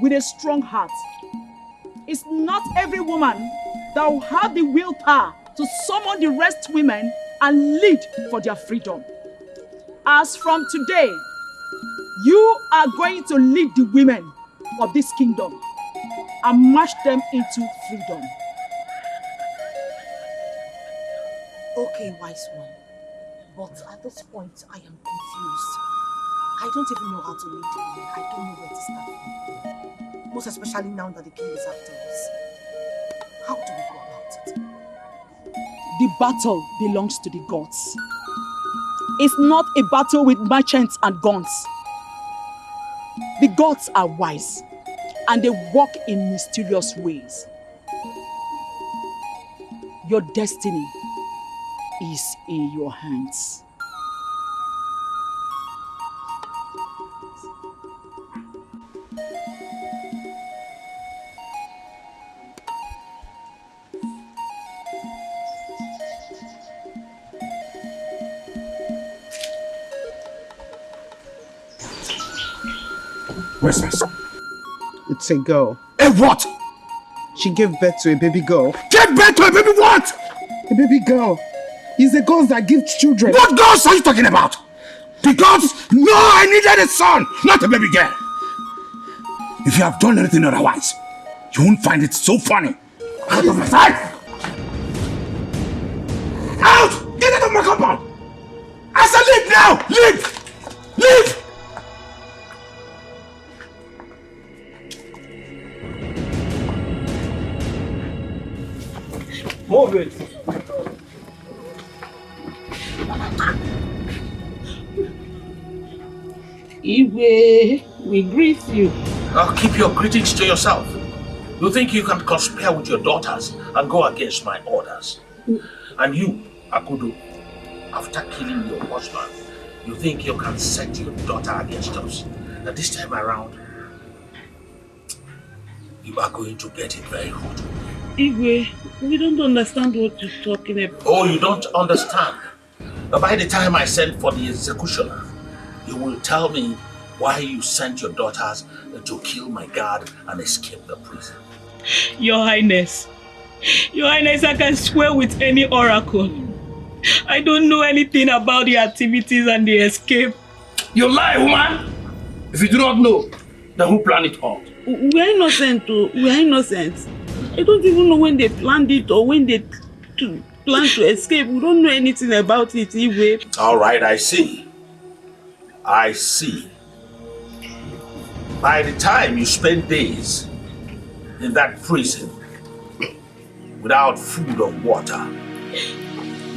with a strong heart. It's not every woman that will have the willpower to summon the rest women and lead for their freedom. As from today, you are going to lead the women of this kingdom and march them into freedom. Okay, wise one. But at this point, I am confused. I don't even know how to lead the women. I don't know where to start from. Most especially now that the king is after us. How do we go about it? The battle belongs to the gods. It's not a battle with merchants and guns. The gods are wise and they walk in mysterious ways. Your destiny is in your hands. Where's my son? It's a girl. A what? She gave birth to a baby girl. Gave birth to a baby what? A baby girl. It's the gods that give children. What gods are you talking about? The gods? No, I needed a son, not a baby girl. If you have done anything otherwise, you won't find it so funny. Out of my sight! Out! Get out of my compound! I said leave now! Leave! Leave! Move it. Igwe, we greet you. Keep your greetings to yourself. You think you can conspire with your daughters and go against my orders? And you, Akudo, after killing your husband, you think you can set your daughter against us? Now this time around, you are going to get it very hot. Igwe, we don't understand what you're talking about. Oh, you don't understand? By the time I send for the executioner, you will tell me why you sent your daughters to kill my guard and escape the prison. Your Highness, I can swear with any oracle. I don't know anything about the activities and the escape. You lie, woman! If you do not know, then who planned it all? We are innocent too. We are innocent. I don't even know when they planned it or when they plan to escape. We don't know anything about it, Igwe. All right, I see. I see. By the time you spend days in that prison without food or water,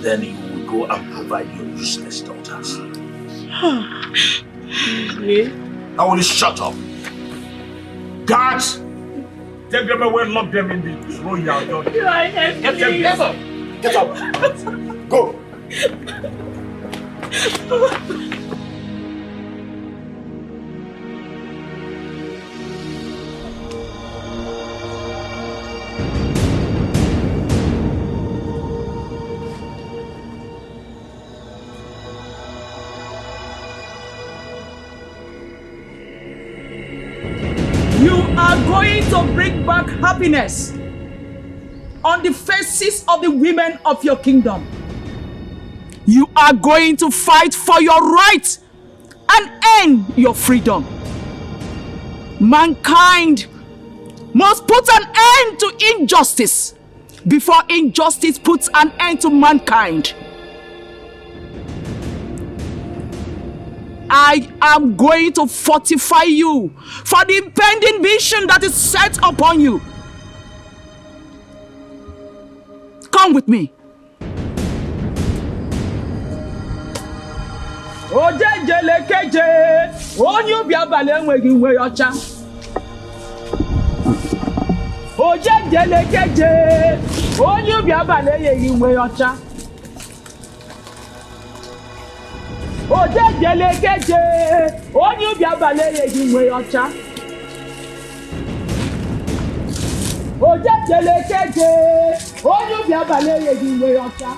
then you will go and provide your useless daughters. Now will you shut up? Guards! Take them away and lock them in the royal dungeon. Get up! Get up! Go! You are going to bring back happiness on the faces of the women of your kingdom. You are going to fight for your right and earn your freedom. Mankind must put an end to injustice before injustice puts an end to mankind. I am going to fortify you for the impending mission that is set upon you. Come with me. Ojejelekeje, onye ubi abalị enweghị nwe ọcha. Ojejelekeje, onye ubi abalị enyeghị nwe ọcha. Ojejelekeje, onye ubi abalị enyeghị nwe ọcha. Ojejelekeje, onye ubi abalị enyeghị nwe ọcha.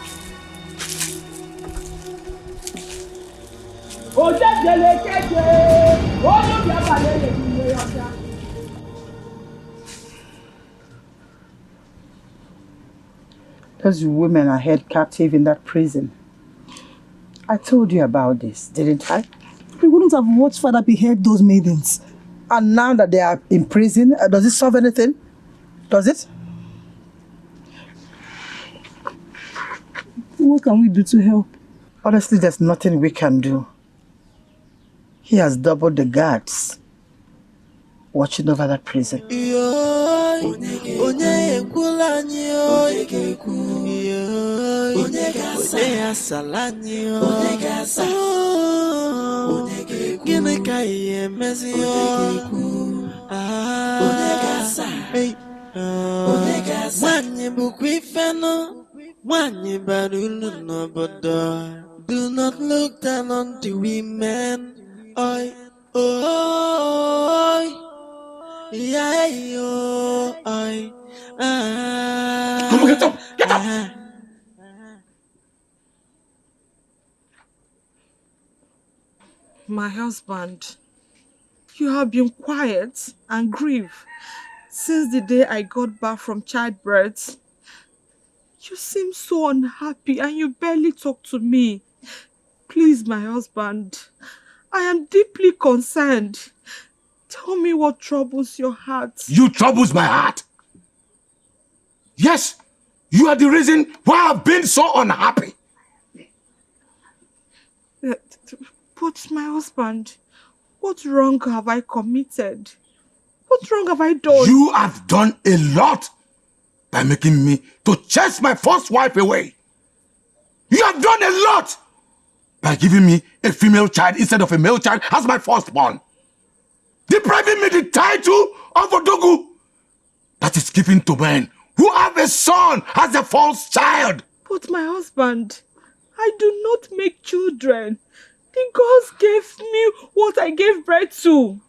Those women are held captive in that prison. I told you about this, didn't I? We wouldn't have watched Father behead those maidens. And now that they are in prison, does it solve anything? Does it? What can we do to help? Honestly, there's nothing we can do. He has doubled the guards watching over that prison. Do not look down on the women. Oi, oi, yeah, oi, Come on, get up! Get up! My husband, you have been quiet and grieved since the day I got back from childbirth. You seem so unhappy and you barely talk to me. Please, my husband, I am deeply concerned. Tell me what troubles your heart. You troubles my heart. Yes, you are the reason why I've been so unhappy. But my husband, what wrong have I committed? What wrong have I done? You have done a lot by making me to chase my first wife away. You have done a lot by giving me a female child instead of a male child as my firstborn. Depriving me the title of Odogu that is given to men who have a son as a false child. But my husband, I do not make children. The gods gave me what I gave birth to.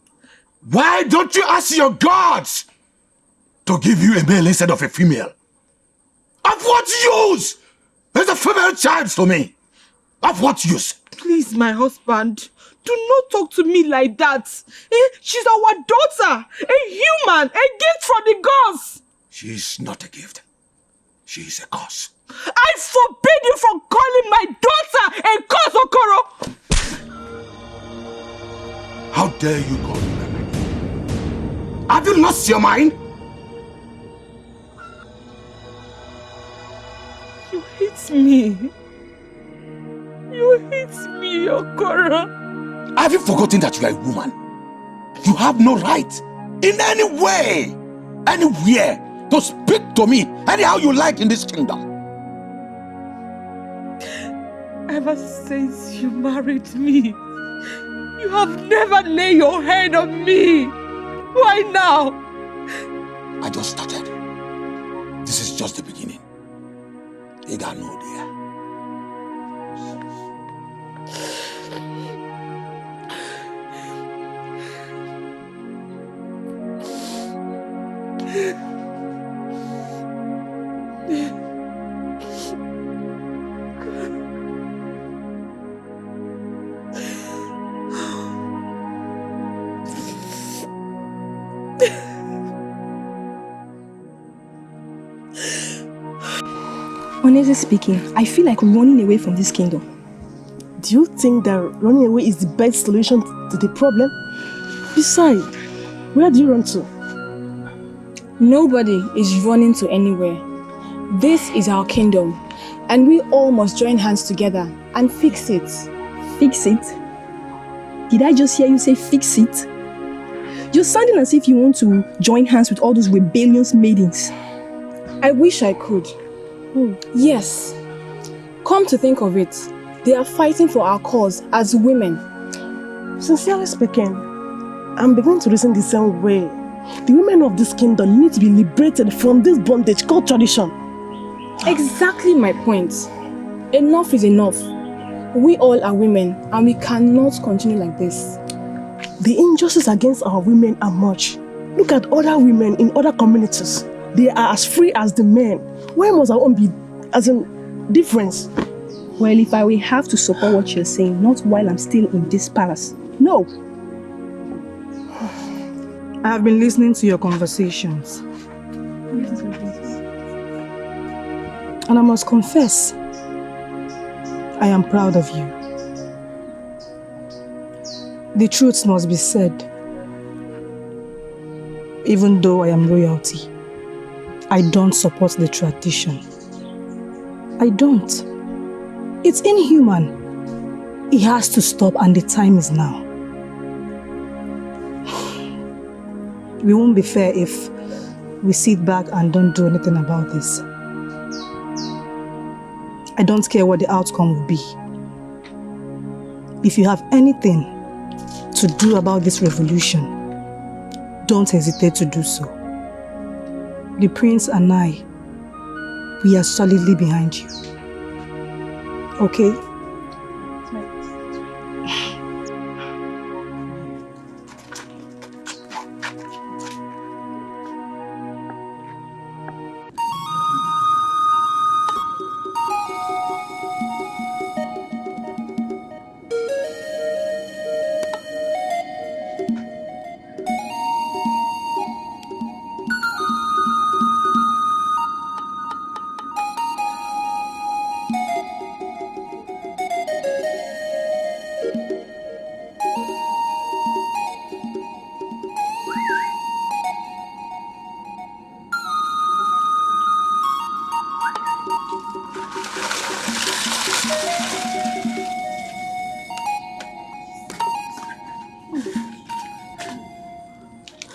Why don't you ask your gods to give you a male instead of a female? Of what use is a female child to me? Of what use? Please, my husband, do not talk to me like that. She's our daughter, a human, a gift from the gods. She is not a gift. She is a curse. I forbid you from calling my daughter a curse, Okoro. How dare you call me that? Have you lost your mind? You hate me. You hate me, Okoro. Have you forgotten that you are a woman? You have no right in any way, anywhere, to speak to me anyhow you like in this kingdom. Ever since you married me, you have never laid your hand on me. Why now? I just started. This is just the beginning. You got no idea. Honestly speaking, I feel like running away from this kingdom. Do you think that running away is the best solution to the problem? Besides, where do you run to? Nobody is running to anywhere. This is our kingdom, and we all must join hands together and fix it. Fix it? Did I just hear you say fix it? You're sounding as if you want to join hands with all those rebellious maidens. I wish I could. Yes. Come to think of it, they are fighting for our cause as women. Sincerely speaking, I'm beginning to reason the same way. The women of this kingdom need to be liberated from this bondage called tradition. Exactly my point. Enough is enough. We all are women and we cannot continue like this. The injustice against our women are much. Look at other women in other communities. They are as free as the men. Why must our own be as a difference? Well, if I will have to support what you're saying, not while I'm still in this palace. No. I have been listening to your conversations. And I must confess, I am proud of you. The truth must be said. Even though I am royalty, I don't support the tradition. I don't. It's inhuman. It has to stop and the time is now. We won't be fair if we sit back and don't do anything about this. I don't care what the outcome will be. If you have anything to do about this revolution, don't hesitate to do so. The prince and I, we are solidly behind you. Okay?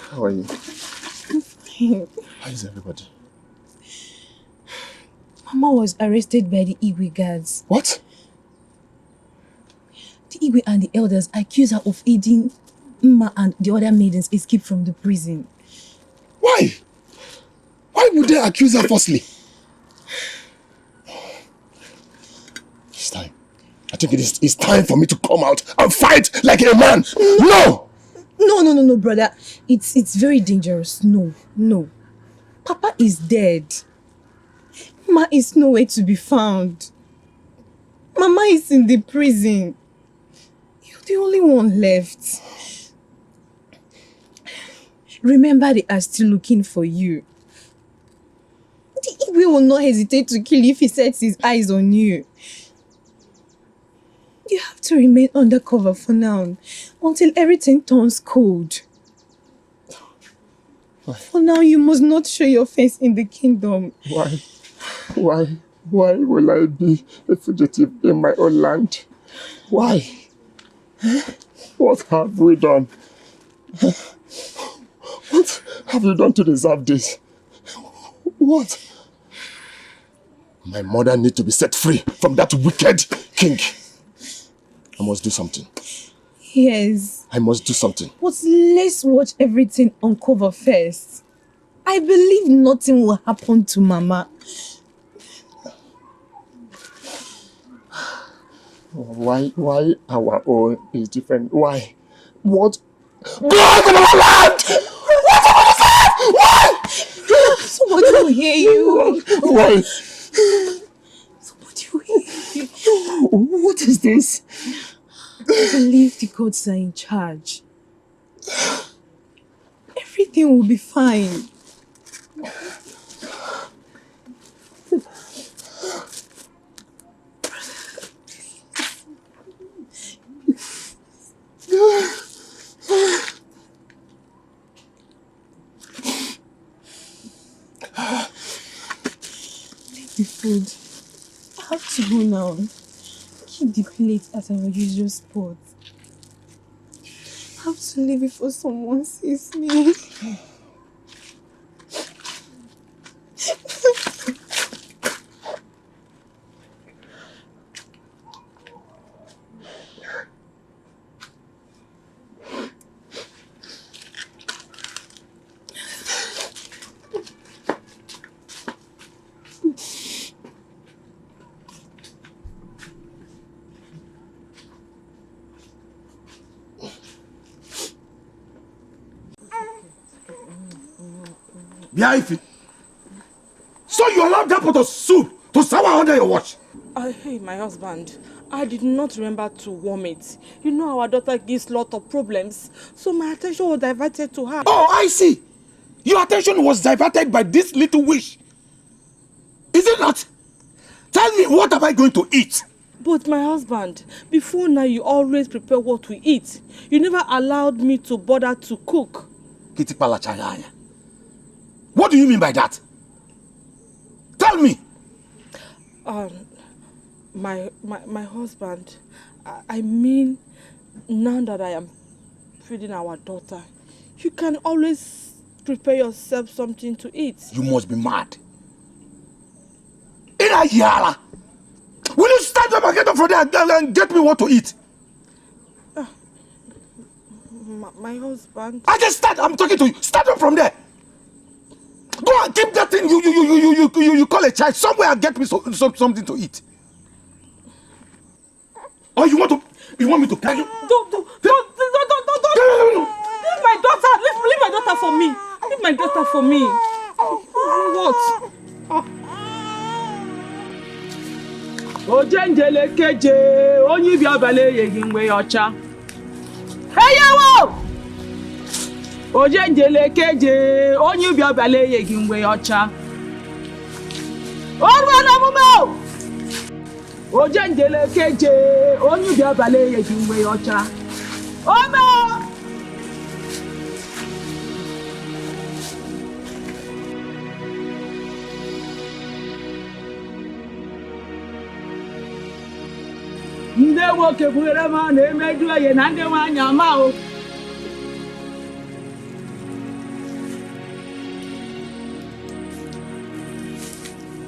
How are you? How is everybody? Mama was arrested by the Igwe guards. What? The Igwe and the elders accuse her of aiding Mma and the other maidens escape from the prison. Why? Why would they accuse her falsely? It's time. I think it's time for me to come out and fight like a man. No! No, brother. It's very dangerous. No. Papa is dead. Ma is nowhere to be found. Mama is in the prison. You're the only one left. Remember, they are still looking for you. The Igwe will not hesitate to kill you if he sets his eyes on you. You have to remain undercover for now, until everything turns cold. For now, you must not show your face in the kingdom. Why will I be a fugitive in my own land? Why? What have we done? What have you done to deserve this? What? My mother needs to be set free from that wicked king. I must do something. Yes. I must do something. But let's watch everything uncover first. I believe nothing will happen to Mama. Why our own is different? Why? What? Go out of our land! What am I saying? Why? Somebody will hear you. Why? Somebody will hear you. What is this? I believe the gods are in charge. Everything will be fine. food. I have to go now. Keep the plate at our usual spot. I have to leave it for someone sees me. Biaifi. So you allowed that pot of soup to sour under your watch? Hey, my husband, I did not remember to warm it. You know our daughter gives lot of problems, so my attention was diverted to her. Oh, I see. Your attention was diverted by this little wish. Is it not? Tell me, what am I going to eat? But my husband, before now you always prepare what we eat. You never allowed me to bother to cook. What do you mean by that? Tell me. My husband, I mean, now that I am feeding our daughter, you can always prepare yourself something to eat. You must be mad. In Achala, will you stand up and get up from there and get me what to eat? My husband. I just stand. I'm talking to you. Stand up from there. Go and keep that thing you call a child somewhere and get me something to eat. Or you want me to carry you? Don't. Leave my daughter. Leave my daughter for me. Leave my daughter for me. What? Ojenjele keje onye bi abale yegi nwe ocha. Heyawo! Ojenjele keje onye bi abale yegi nwe ocha. Orwa na mumo! Ojenjele keje onye bi abale yegi nwe ocha. Omo! Ndị nwoke bụere ma na-emeju eye na ndị nwaanyị ama o.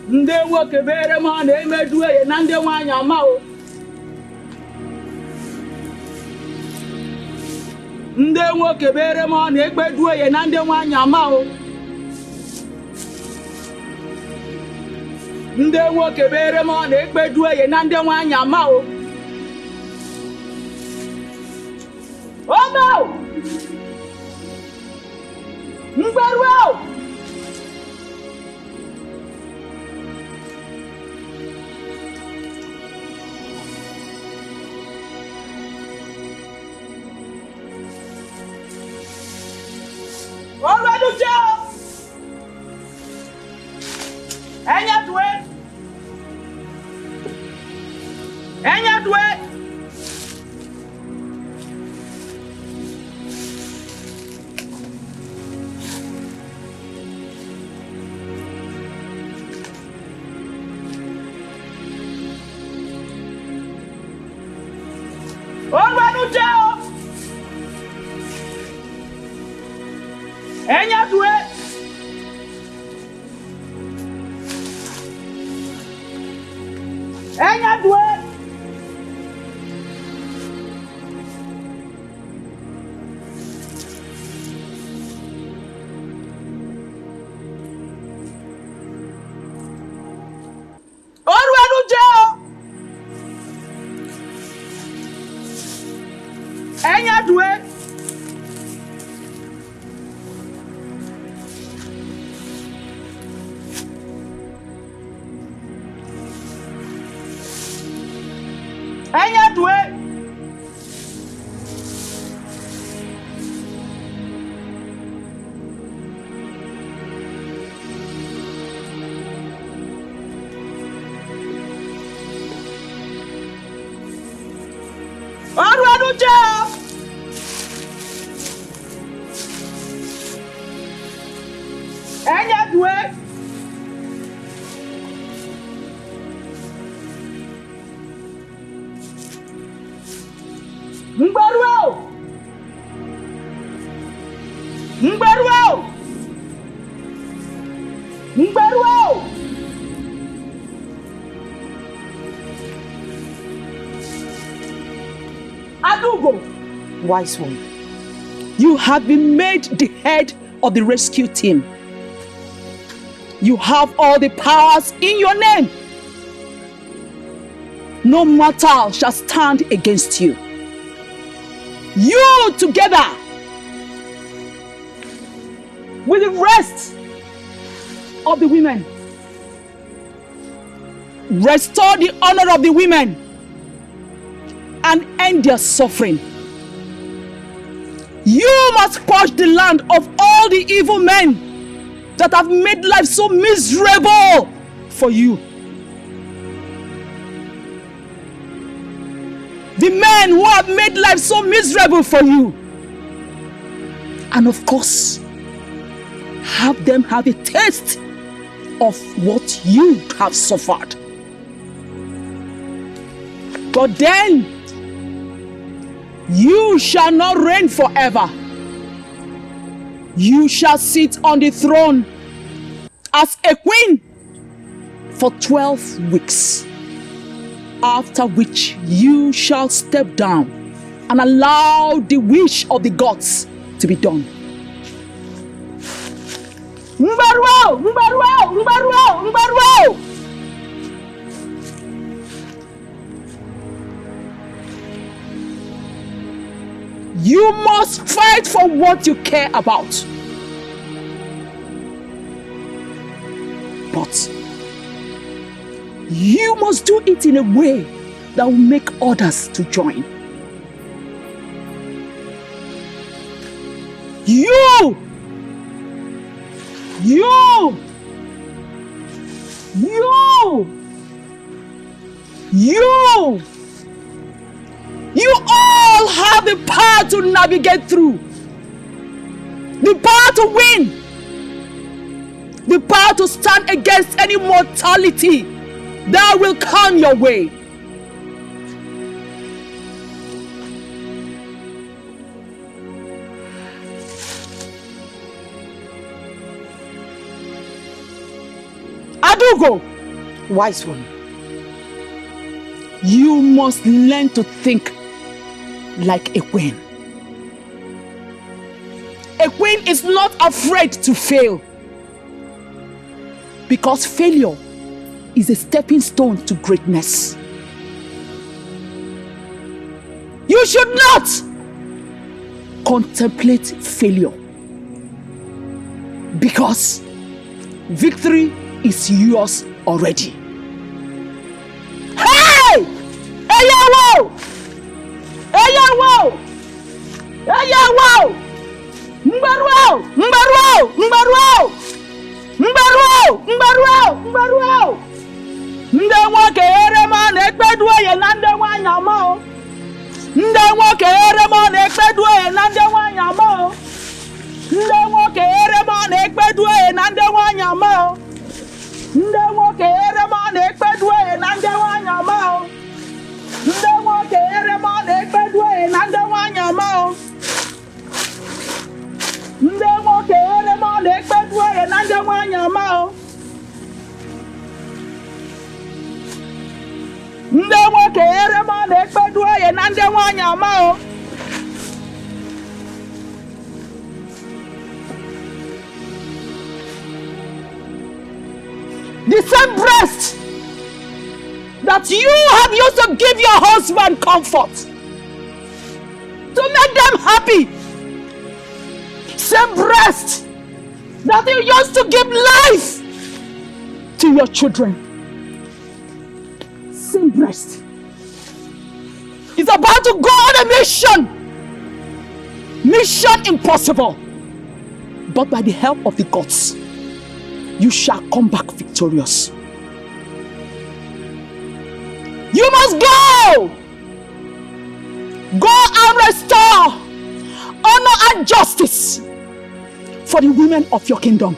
Ndị nwoke bụere ma na-emeju eye na ndị nwaanyị ama o. Ndị nwoke bụere ma na-ekpeju eye na ndị nwaanyị ama o. Ndị nwoke bụere ma na-ekpeju eye na ndị nwaanyị ama o. Oh no! Ngberuo! Olwadujo! Enya dwe! Enya dwe! Enya dwe! Enya dwe! Enya dwe! Enya dwe! Mgberuo! Mgberuo! Mgberuo! Adugo! Wise one, you have been made the head of the rescue team. You have all the powers in your name. No mortal shall stand against you. You together with the rest of the women, restore the honor of the women and end their suffering. You must purge the land of all the evil men that have made life so miserable for you. The men who have made life so miserable for you. And of course, have them have a taste of what you have suffered. But then, you shall not reign forever. You shall sit on the throne as a queen for 12 weeks. After which you shall step down and allow the wish of the gods to be done. Mgberuo! Mgberuo! Mgberuo! Mgberuo! You must fight for what you care about. But you must do it in a way that will make others to join. You all have the power to navigate through, the power to win, the power to stand against any mortality that will come your way. Adugo, wise one, you must learn to think like a queen. A queen is not afraid to fail, because failure is a stepping stone to greatness. You should not contemplate failure, because victory is yours already. Hey! Eyawo! Eyawo! Eyawo! Mgberuo! Mgberuo! Mgberuo! Mgberuo! Mgberuo! Mgberuo! Ndị nwoke erema na-ekpedu oye na ndị nwanyị ama. Ndị nwoke erema na-ekpedu oye na ndị nwanyị ama. Ndị nwoke erema na-ekpedu oye na ndị nwanyị ama. Ndị nwoke erema na-ekpedu oye na ndị nwanyị ama. Ndị nwoke erema na-ekpedu oye na ndị nwanyị ama. Ndị nwoke erema na-ekpedu oye na ndị nwanyị ama. Ndị nwoke erema na-ekpedu oye na ndị nwanyị ama. The same breast that you have used to give your husband comfort, to make them happy. Same breast that you used to give life to your children. Same breast is about to go on a mission. Mission impossible. But by the help of the gods, you shall come back victorious. You must go! Go and restore honor and justice for the women of your kingdom.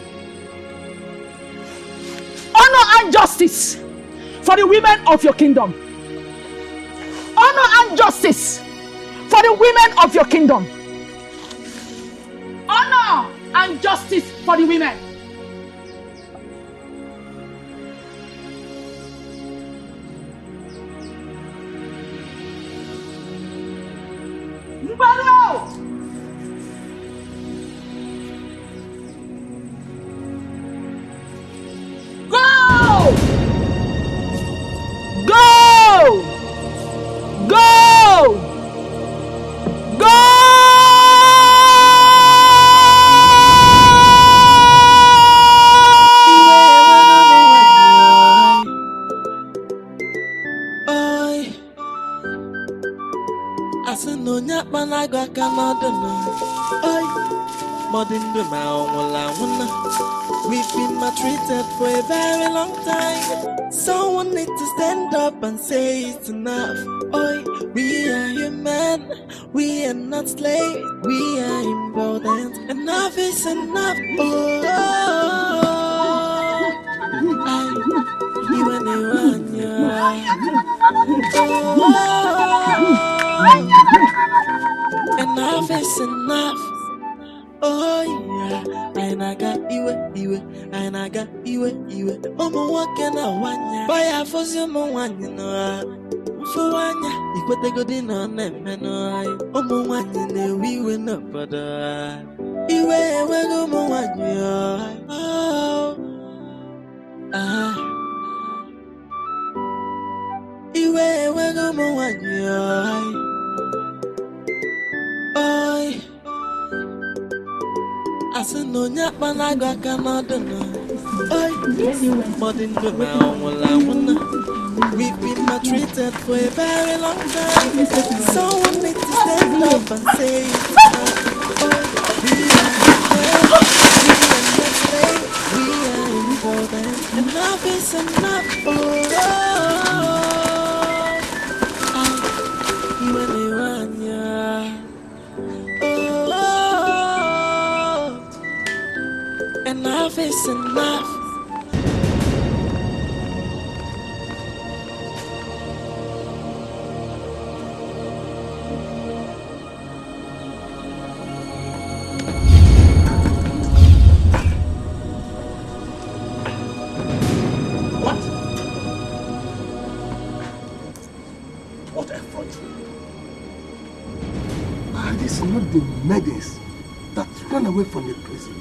Honor and justice for the women of your kingdom. Honor and justice for the the women of your kingdom. Honor and justice for the women. Mbaro! Go! Go! Go! Go! Asinonya panaga kanadana. Oi, modern woman. We've been maltreated for a very long time. Someone needs to stand up and say it's enough. Oi, we are human, we are not slaves, we are important. Enough is enough. Oh, you and enough is enough. Oh yeah, ainaga iwe, ainaga iwe. Omo wake na wanya, boy afosi omo wanya no. Mfo wanya, ikwete godi no neme no. Omo wanya ne wiwe no pada. Iwe go omo wanya. Oh, ah. Iwe go omo wanya. Oh. Asinonya panaga kanadana. Oi, modern woman. We've been maltreated for a very long time. Someone needs to stand up and say it's enough. We are not slaves, we are important. Enough is enough. You and me one, yeah. Enough is enough. What effort? And it's not the Maidens that ran away from the prison.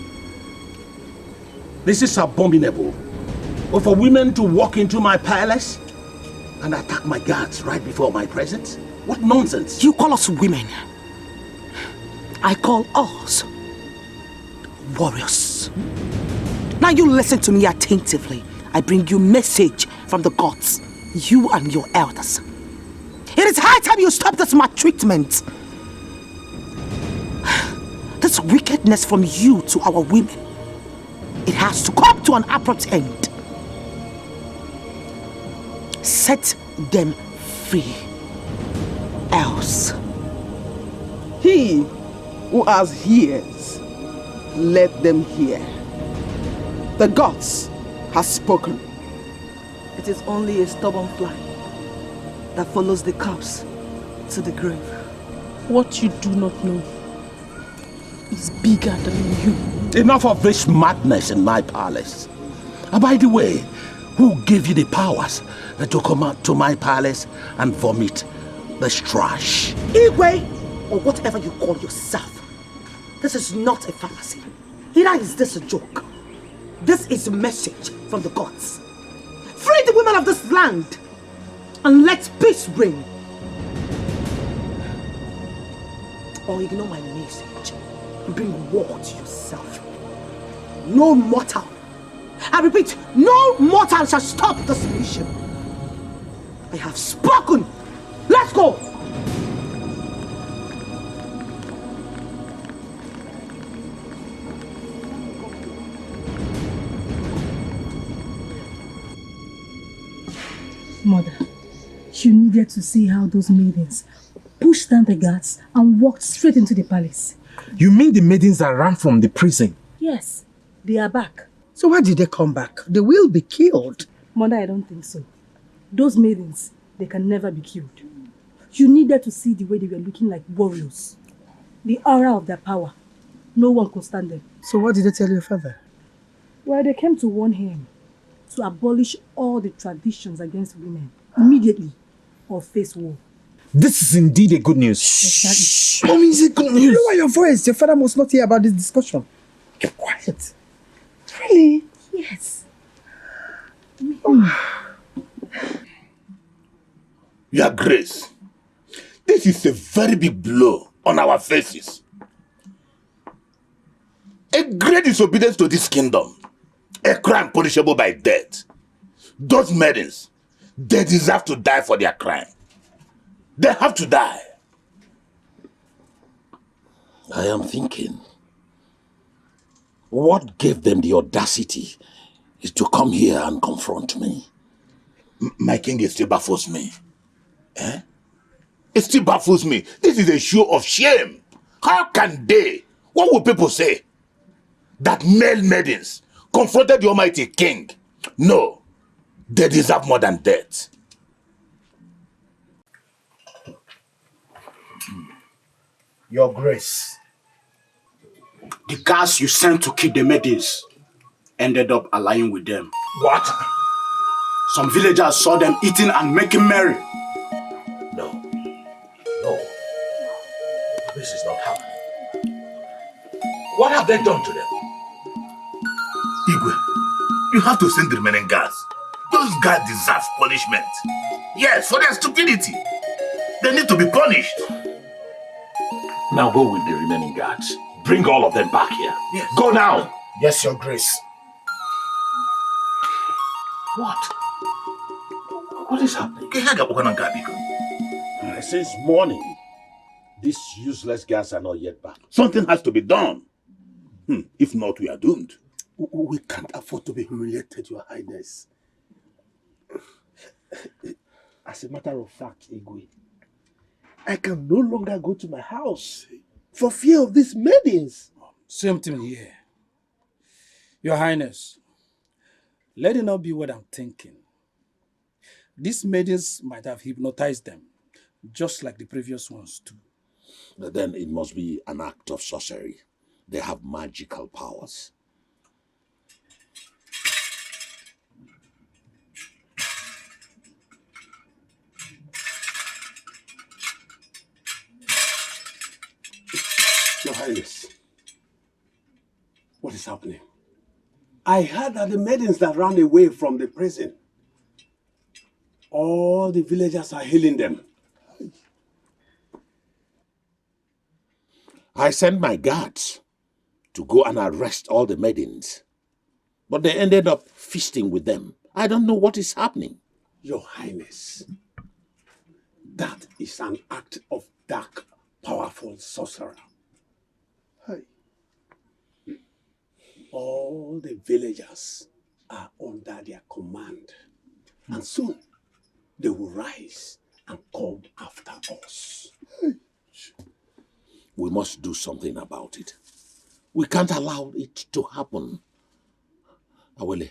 This is abominable. Or for women to walk into my palace and attack my guards right before my presence? What nonsense! You call us women. I call us warriors. Now you listen to me attentively. I bring you message from the gods, you and your elders. It is high time you stop this maltreatment. This wickedness from you to our women. It has to come to an abrupt end. Set them free. Else. He who has ears, let them hear. The gods has spoken. It is only a stubborn fly that follows the corpse to the grave. What you do not know is bigger than you. Enough of this madness in my palace. And by the way, who gave you the powers to come out to my palace and vomit this trash? Igwe, or whatever you call yourself, this is not a fallacy. Neither is this a joke. This is a message from the gods. Free the women of this land and let peace reign. Or ignore my message and bring war to yourself. No mortal, I repeat, no mortal shall stop this mission. I have spoken. Let's go. Mother, you needed to see how those maidens pushed down the guards and walked straight into the palace. You mean the maidens that ran from the prison? Yes, they are back. So why did they come back? They will be killed. Mother, I don't think so. Those maidens, they can never be killed. You needed to see the way they were looking like warriors. The aura of their power. No one could stand them. So what did they tell your father? Well, they came to warn him to abolish all the traditions against women immediately or face war. This is indeed a good news. Exactly. Mommy, is it good news? Lower your voice. Your father must not hear about this discussion. Keep quiet. Really? Yes. Your Grace, this is a very big blow on our faces. A great disobedience to this kingdom. A crime punishable by death. Those maidens, they deserve to die for their crime. They have to die. I am thinking, what gave them the audacity is to come here and confront me? My king, it still baffles me. Eh? It still baffles me. This is a show of shame. How can they, what will people say? That male maidens confronted the almighty king? No, they deserve more than death. Your Grace, the guards you sent to keep the maidens ended up allying with them. What? Some villagers saw them eating and making merry. No. This is not happening. What have they done to them? Igwe, you have to send the remaining guards. Those guards deserve punishment. Yes, for their stupidity. They need to be punished. Now go with the remaining guards. Bring all of them back here. Yes. Go now. Yes, Your Grace. What? What is happening? Since morning, these useless guards are not yet back. Something has to be done. If not, we are doomed. We can't afford to be humiliated, Your Highness. As a matter of fact, Igwe, I can no longer go to my house for fear of these maidens. Same thing here. Your Highness, let it not be what I'm thinking. These maidens might have hypnotized them, just like the previous ones too. Then it must be an act of sorcery. They have magical powers. Your Highness, what is happening? I heard that the maidens that ran away from the prison, all the villagers are healing them. I sent my guards to go and arrest all the maidens, but they ended up feasting with them. I don't know what is happening. Your Highness, that is an act of dark, powerful sorcerer. All the villagers are under their command, and soon they will rise and come after us. We must do something about it. We can't allow it to happen. Awele,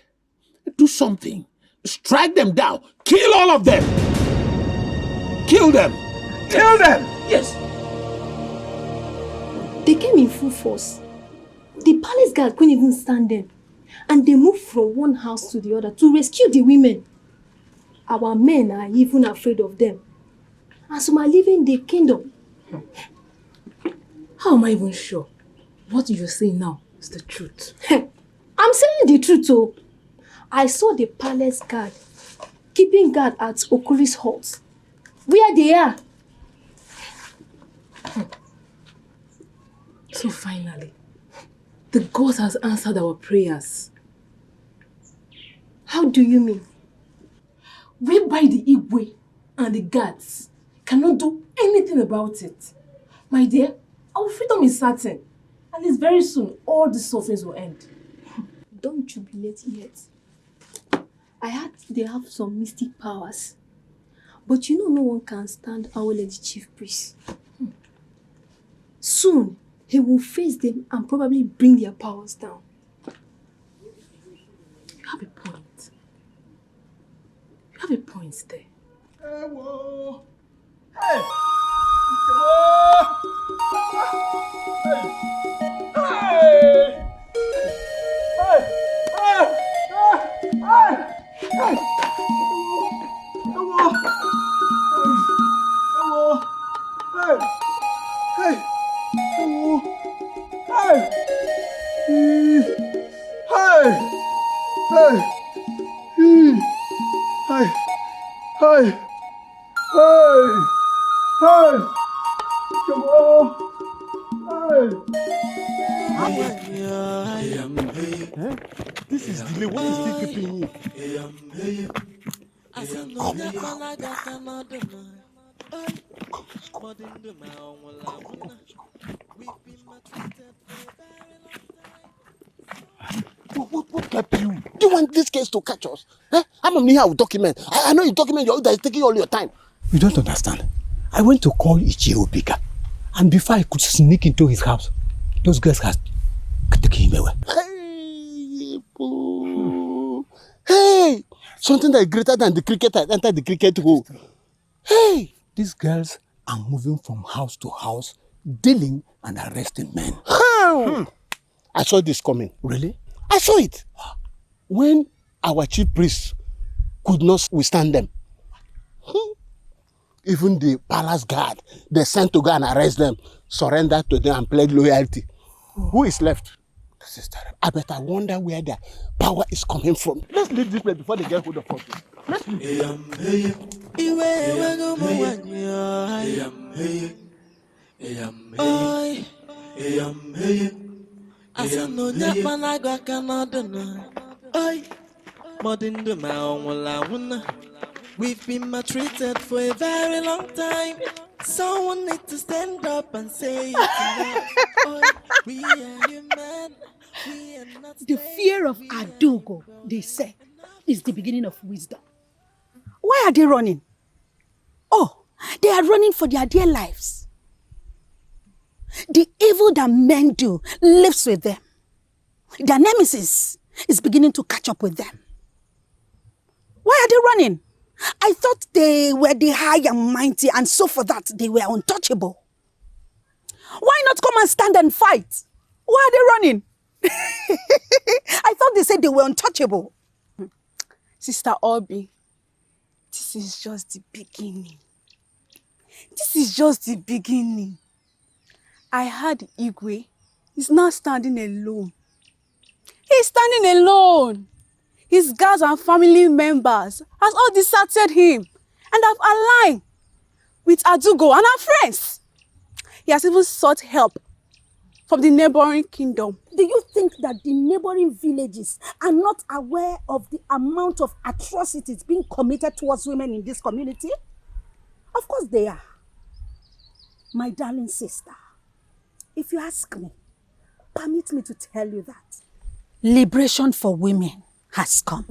do something. Strike them down. Kill all of them. Kill them. Kill them! Yes. They came in full force. The palace guard couldn't even stand them. And they moved from one house to the other to rescue the women. Our men are even afraid of them. And some are leaving the kingdom. How am I even sure what you're saying now is the truth? I'm saying the truth, oh. I saw the palace guard keeping guard at Okuri's hut. Where they are. So finally, the God has answered our prayers. How do you mean? Whereby the Igwe and the guards cannot do anything about it. My dear, our freedom is certain. And it's very soon all the sufferings will end. Don't jubilate yet. I heard they have some mystic powers. But you know no one can stand our lady chief priest. Soon, he will face them and probably bring their powers down. You have a point. You have a point there. Ewo! This is delay. What is still keeping you? What kept you? Do you want this case to catch us? I'm here with document. I know you document that is taking all your time. You don't understand. I went to call Ichie Obika, and before I could sneak into his house, those guys had taken him away. Hey, something that is greater than the cricket has entered the cricket hole. Hey, these girls are moving from house to house, dealing and arresting men. I saw this coming. Really? I saw it. When our chief priest could not withstand them, even the palace guard they sent to go and arrest them surrendered to them and pledged loyalty. Who is left? This is terrible. I bet I wonder where their power is coming from. Let's leave this place before they get hold of us. Let's leave. We've been maltreated for a very long time. Someone needs to stand up and say it. We are human. We are not. The fear of Adogo, they say, is the beginning of wisdom. Why are they running? Oh, they are running for their dear lives. The evil that men do lives with them. Their nemesis is beginning to catch up with them. Why are they running? I thought they were the high and mighty, and so for that they were untouchable. Why not come and stand and fight? Why are they running? I thought they said they were untouchable. Sister Obi, this is just the beginning. This is just the beginning. I heard Igwe is now standing alone. He's standing alone. His guards and family members has all deserted him and have aligned with Adugo and our friends. He has even sought help from the neighboring kingdom. Do you think that the neighboring villages are not aware of the amount of atrocities being committed towards women in this community? Of course they are. My darling sister, if you ask me, permit me to tell you that liberation for women has come.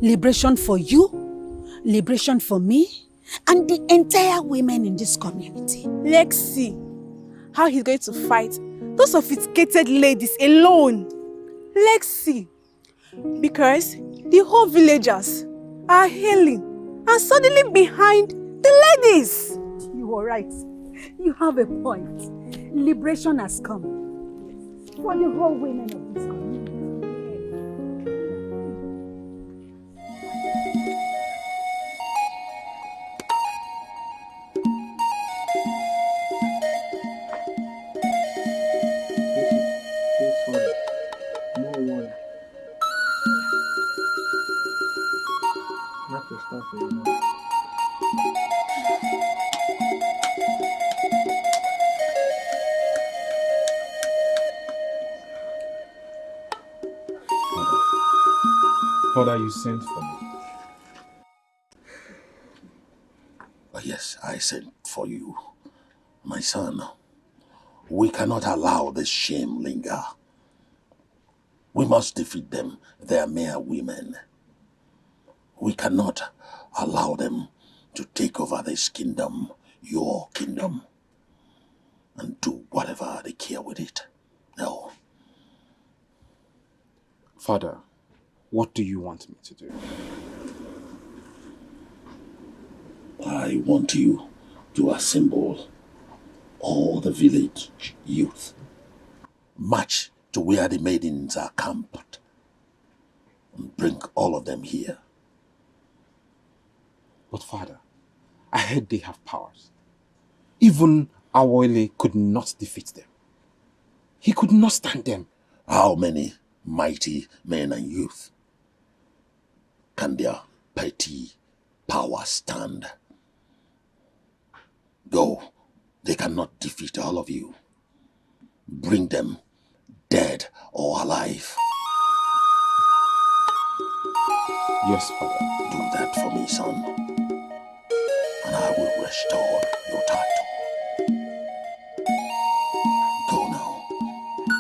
Liberation for you, liberation for me, and the entire women in this community. Let's see how he's going to fight those sophisticated ladies alone. Let's see. Because the whole villagers are hailing and suddenly behind the ladies. You are right. You have a point. Liberation has come for the whole women of this community. Father, you sent for me. Oh, yes, I sent for you, my son. We cannot allow this shame linger. We must defeat them. They are mere women. We cannot allow them to take over this kingdom, your kingdom, and do whatever they care with it. No. Father, what do you want me to do? I want you to assemble all the village youth. March to where the maidens are camped and bring all of them here. But Father, I heard they have powers. Even Awole could not defeat them. He could not stand them. How many mighty men and youth can their petty power stand? Go, they cannot defeat all of you. Bring them, dead or alive. Yes, Father. Do that for me, son, and I will restore your title. Go now.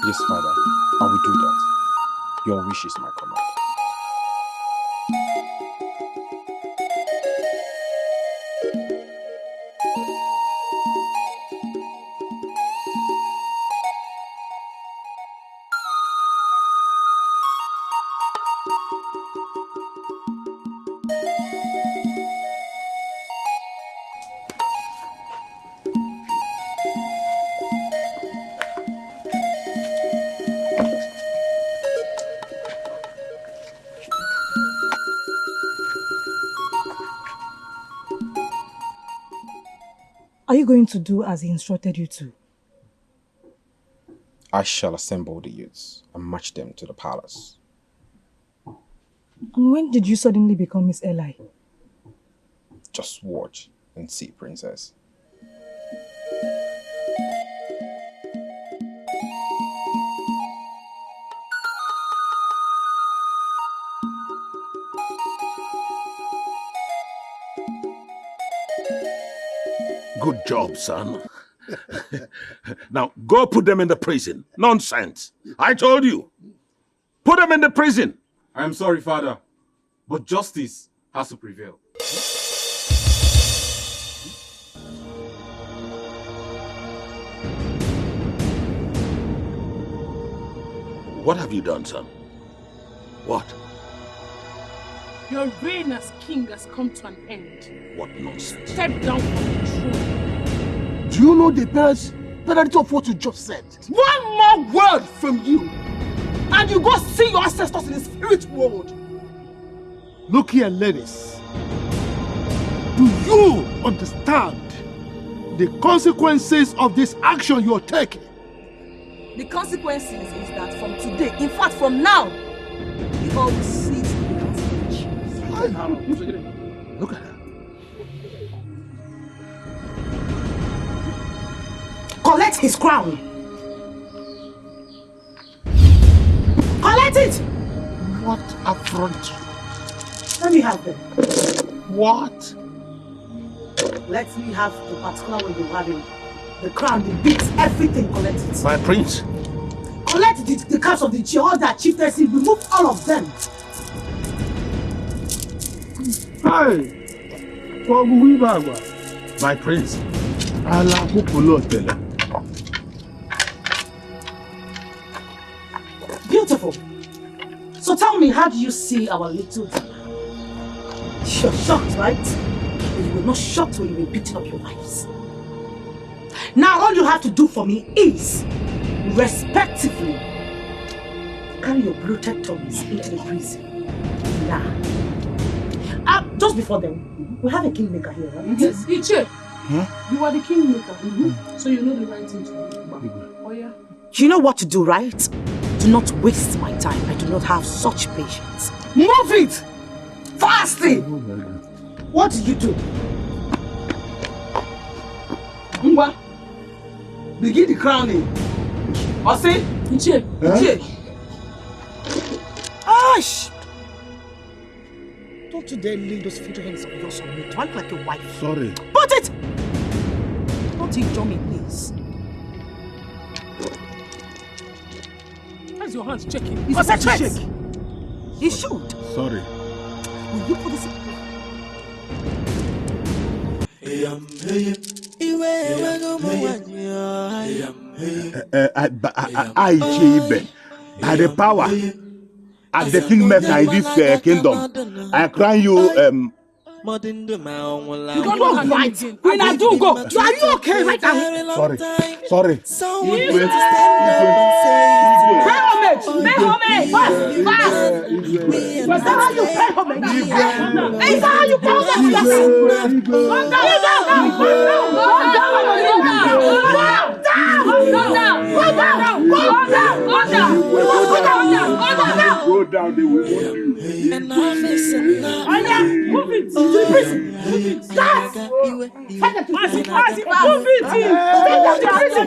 Yes, Father, I will do that. Your wish is my command. Are you going to do as he instructed you to? I shall assemble the youths and march them to the palace. And when did you suddenly become his ally? Just watch and see, Princess. Good job, son. Now, go put them in the prison. Nonsense. I told you. Put them in the prison. I'm sorry, Father, but justice has to prevail. What have you done, son? What? Your reign as king has come to an end. What nonsense. Step down from the throne. Do you know the penalty of what you just said? One more word from you, and you go see your ancestors in the spirit world. Look here, ladies. Do you understand the consequences of this action you're taking? The consequences is that from today, in fact from now, you all will cease to be considered. Look at her. Collect his crown. Collect it. What affront? Let me have them. What? Let me have the particular one you're having. The crown, the beats, everything, collect it. My prince. Collect the caps of the chair, all that chieftaincy, remove all of them. Hey! My prince. Beautiful. So tell me, how do you see our little Dana? You're shocked, right? But you were not shocked when you were beating up your wives. Now all you have to do for me is, respectively, carry your bloated tummies into the prison. Now. Just before then, we have a kingmaker here, right? Yes, Iche. Huh? You are the kingmaker, so you know the right thing to do. Oh yeah. You know what to do, right? Do not waste my time. I do not have such patience. Move it! Fasting! What did you do? Ngwa, begin the crowning. Ose? Iche. Iche. Ash! Don't you dare leave those few hands of yours on me. Do I look like a wife? Sorry. Put it! Don't injure me, please. How's your hands checking? It's a shake. He should. Sorry. Will you put this in? By the power at the kingmaker in this kingdom, I crown you You don't fight. When I do go, are you okay right now? Sorry. Someone needs to stand up and say, pay homage. Fast. Was that how you pay homage? Is that how you pay Go down. They will want you. Enough is enough. Move it to the prison. Start. Take it to prison. Move it. Take it to prison.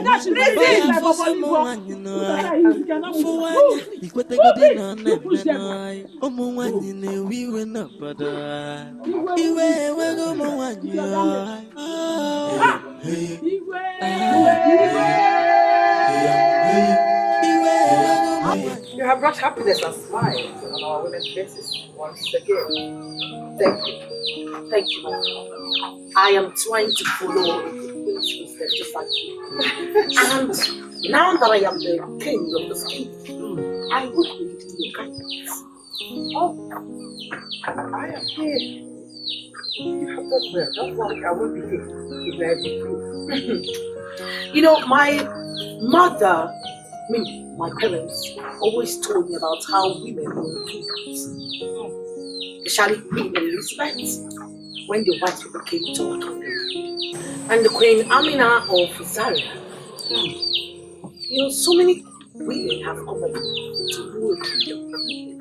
You have brought happiness and smiles on our women's faces once again. Thank you. Thank you, my father. I am trying to follow in the Queen's footsteps just like you. And now that I am the king of this kingdom, I would need your guidance. Oh, I am here. You have done well. Don't worry, I will be here to bear with you. You know, my mother, my parents always told me about how women were kings. Especially Queen Elizabeth, when the white people came to our kingdom. And the Queen Amina of Zaria. You know, so many women have come up to rule the kingdom,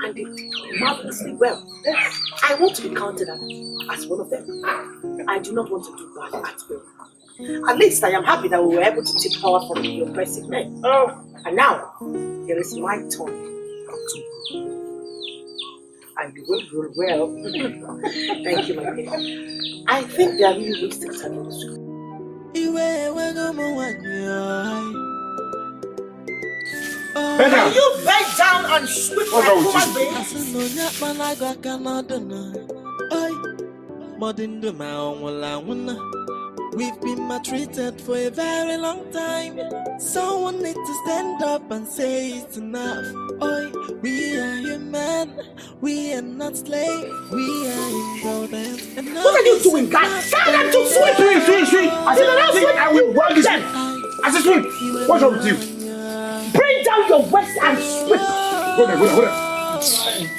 and they did marvelously well. I want to be counted as one of them. I do not want to do bad at all. At least I am happy that we were able to take power from the oppressive men. And now, there is my turn to rule. And you will rule well. Thank you, my dear. I think they are really wasting time in this room. Can you bend down and sweep my woman beings? We've been maltreated for a very long time. Someone needs to stand up and say it's enough. Oi, we are human. We are not slaves. We are important. What are you doing, guys? Tell them to sweep! Sweep! I will work them! I said sweep! What's wrong with you? Bring down your waist and sweep! Go there.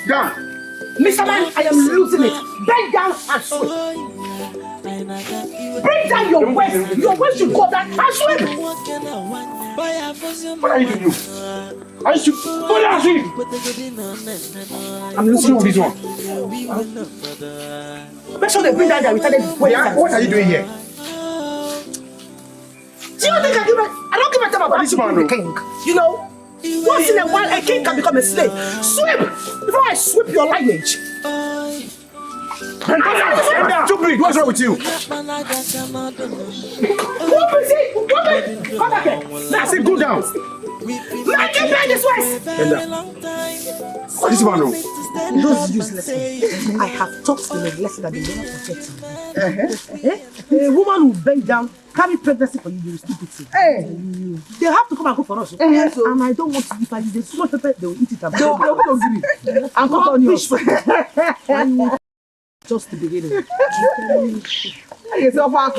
Down! Mr. Man, I am losing it. Bend down and sweep! Bring down your waist! Your waist should go down and sweep! What are you doing? I should go down and sweep! I'm losing with this one. Make sure they bring down their retarded waist. What are you doing here? Do you think I don't give a damn about this man, the king? You know, once in a while a king can become a slave. Sweep! Before I sweep your lineage. Stupid! What's wrong with you? What is it? Come back here. Now say go down. Man, get behind this waist. What is this man? Those useless men. I have taught them a lesson that they never forget. A woman who bend down, carry pregnancy for you, you stupid. They have to come and cook for us. And I don't want to, if I use too much pepper, they will eat it. And cut onions. Just the beginning. It's so far. I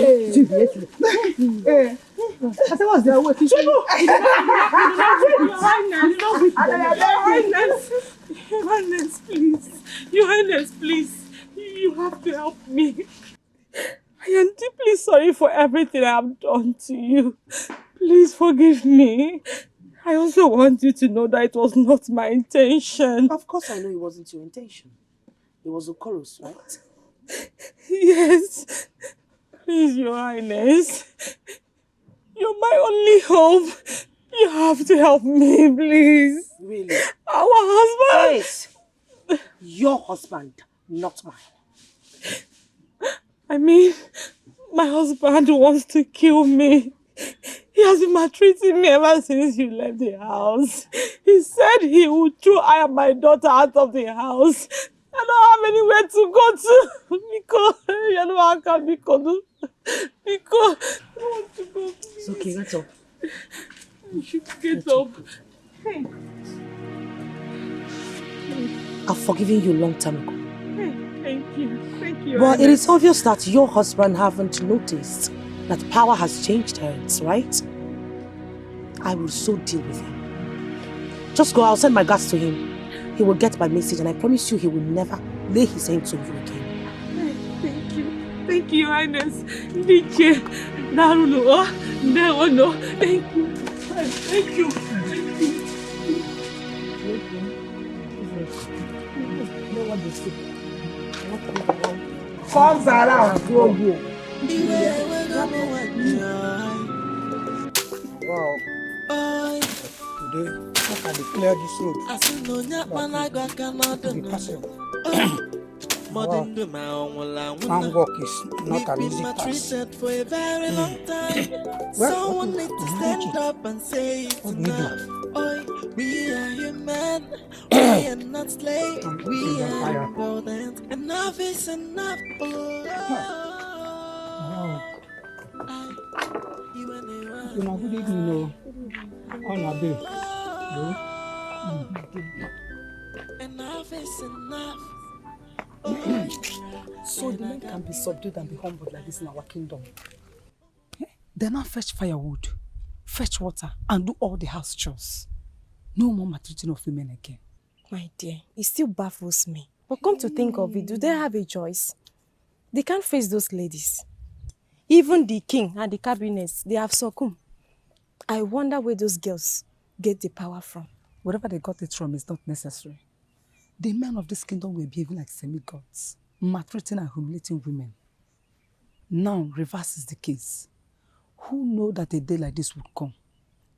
said, what's there? What? Your Highness, please. Your Highness, please. You have to help me. I am deeply sorry for everything I have done to you. Please forgive me. I also want you to know that it was not my intention. Of course I know it wasn't your intention. It was a chorus, right? Yes. Please, Your Highness. You're my only hope. You have to help me, please. Really? Our husband. Yes. Your husband, not mine. I mean, my husband wants to kill me. He has been maltreating me ever since you left the house. He said he would throw I and my daughter out of the house. I don't have anywhere to go to because you know I can't because I don't want to go. It's okay, get up. You should get up. Hey. I've forgiven you a long time ago. Hey, thank Thank you. But it is obvious that your husband haven't noticed that power has changed hands, right? I will so deal with him. Just go, I'll send my guards to him. He will get my message and I promise you he will never lay his hands on you again. Thank you. Thank you, Highness. DJ, Naruno, no. Thank you. Thank you. Comes around, go. Wow. Today, I can declare this road. To be passable. Wow. Man walk is not an easy task. Well, Someone needs to stand up and say it's enough. We are human, we are not slaves, we are important. Enough is enough. Good evening, on a day. Enough is enough. So the men can be subdued and be humbled like this in our kingdom. They now fetch firewood, fetch water, and do all the house chores. No more maltreating of women again. My dear, it still baffles me. But come to think of it, do they have a choice? They can't face those ladies. Even the king and the cabinets, they have succumbed. I wonder where those girls get the power from. Wherever they got it from is not necessary. The men of this kingdom were behaving like semi-gods, maltreating and humiliating women. Now, reverse is the case. Who know that a day like this would come?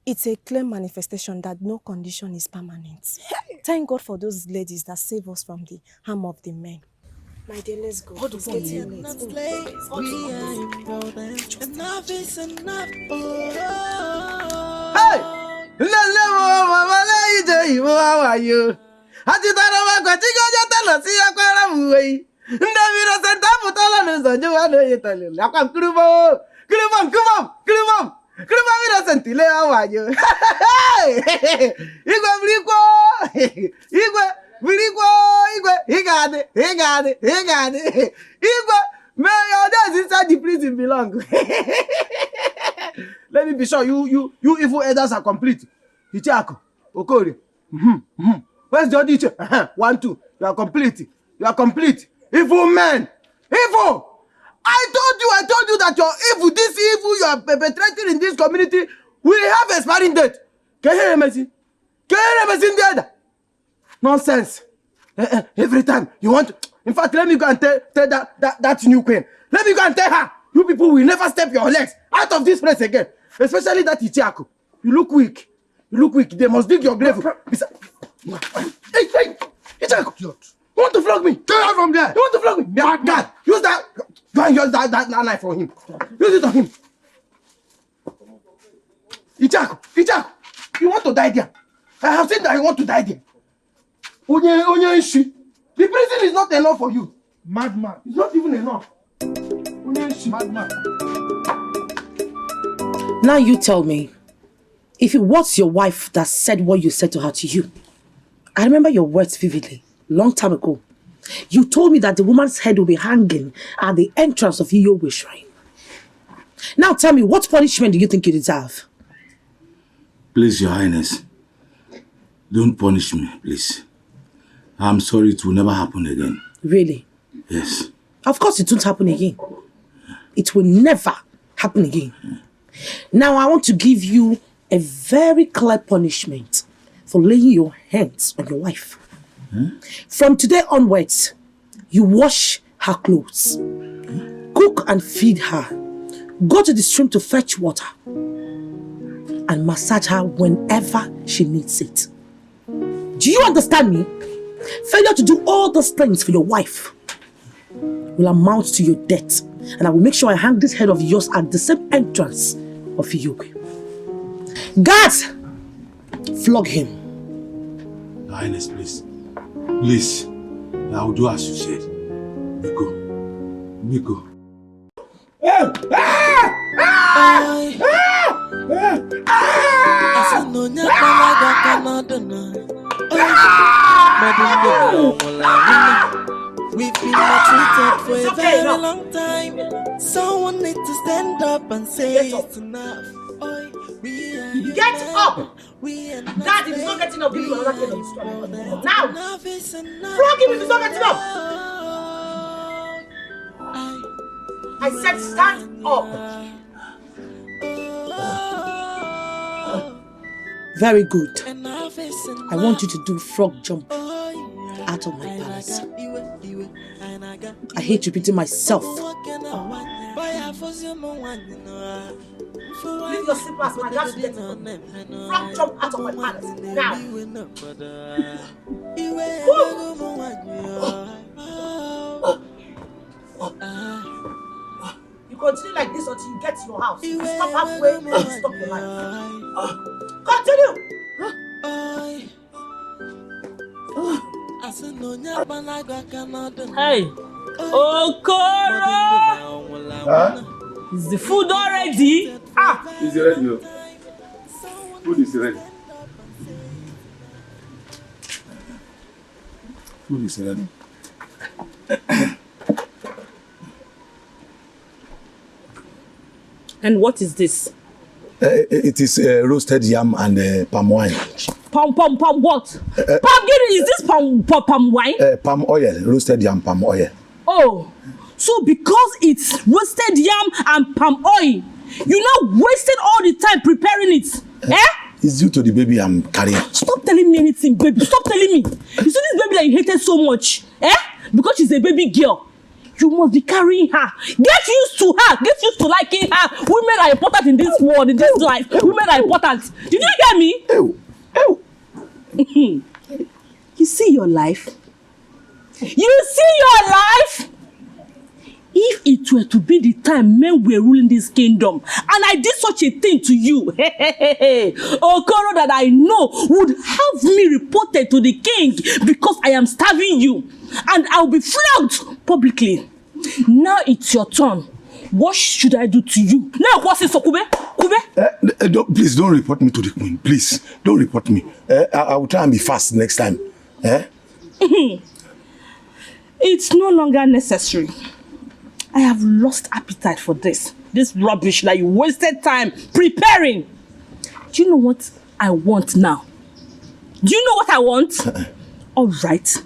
It's a clear manifestation that no condition is permanent. Thank God for those ladies that save us from the harm of the men. My dear, let's go. It's getting late. We are important. Enough is enough. Hey! How are you? May your days inside the prison belong. Let me be sure you evil elders are complete. Hichako, Okori. Where's the auditor? 1, 2. You are complete. You are complete. Evil men. Evil. I told you that you're evil. This evil you are perpetrating in this community will have a expiring date. Can you hear me? Can you hear me in the other? Nonsense. Every time you want to... In fact, let me go and tell that new queen. Let me go and tell her. You people will never step your legs out of this place again. Especially that Ichiako. You look weak. You look weak. They must dig your grave. Hey, Ichiako. You want to flog me? Get out from there. You want to flog me? God, use that. Go and use that knife for him. Use it on him. Ichiako. You want to die there? I have seen that you want to die there. The prison is not enough for you. Madman. It's not even enough. Madman. Now you tell me, if it was your wife that said what you said to her to you, I remember your words vividly, long time ago. You told me that the woman's head will be hanging at the entrance of Iyowe Shrine. Now tell me, what punishment do you think you deserve? Please, Your Highness, don't punish me, please. I'm sorry, it will never happen again. Really? Yes. Of course it won't happen again. It will never happen again. Now I want to give you a very clear punishment for laying your hands on your wife. From today onwards, you wash her clothes, cook and feed her, go to the stream to fetch water, and massage her whenever she needs it. Do you understand me? Failure to do all those things for your wife will amount to your death, and I will make sure I hang this head of yours at the same entrance of Iyowe. Guards, flog him. Your Highness, please. Please. I will do as you said. Miko. We've been maltreated for a very long time. Someone needs to stand up and say it's enough. Get up! Dad, if he's not getting up, give him another kid on the story. Now! Flog him if he's not getting up! I said stand up! Very good. I want you to do frog jump out of my palace. I hate repeating myself. Leave your slippers, my dad's getting on. Frog jump out of my palace. Now! You continue like this until you get to your house. You stop halfway, you stop your life. Continue! Hey! Okoro! Huh? Is the food already? Is it ready? Food is ready. Food is ready. And what is this? It is roasted yam and palm wine. Palm what? Is this palm wine? Palm oil, roasted yam, palm oil. Oh, so because it's roasted yam and palm oil, you now wasted all the time preparing it. It's due to the baby I'm carrying. Stop telling me anything, baby. Stop telling me. You see this baby that you hated so much, because she's a baby girl. You must be carrying her. Get used to her. Get used to liking her. Women are important in this world, in this life. Women are important. Did you hear me? You see your life? You see your life? If it were to be the time men were ruling this kingdom, and I did such a thing to you, Okoro that I know would have me reported to the king because I am starving you, and I'll be flogged publicly. Now it's your turn. What should I do to you? Now, what's this, Kube? Please don't report me to the queen. Please don't report me. I will try and be fast next time. It's no longer necessary. I have lost appetite for this rubbish that you wasted time preparing. Do you know what I want now? Do you know what I want? All right.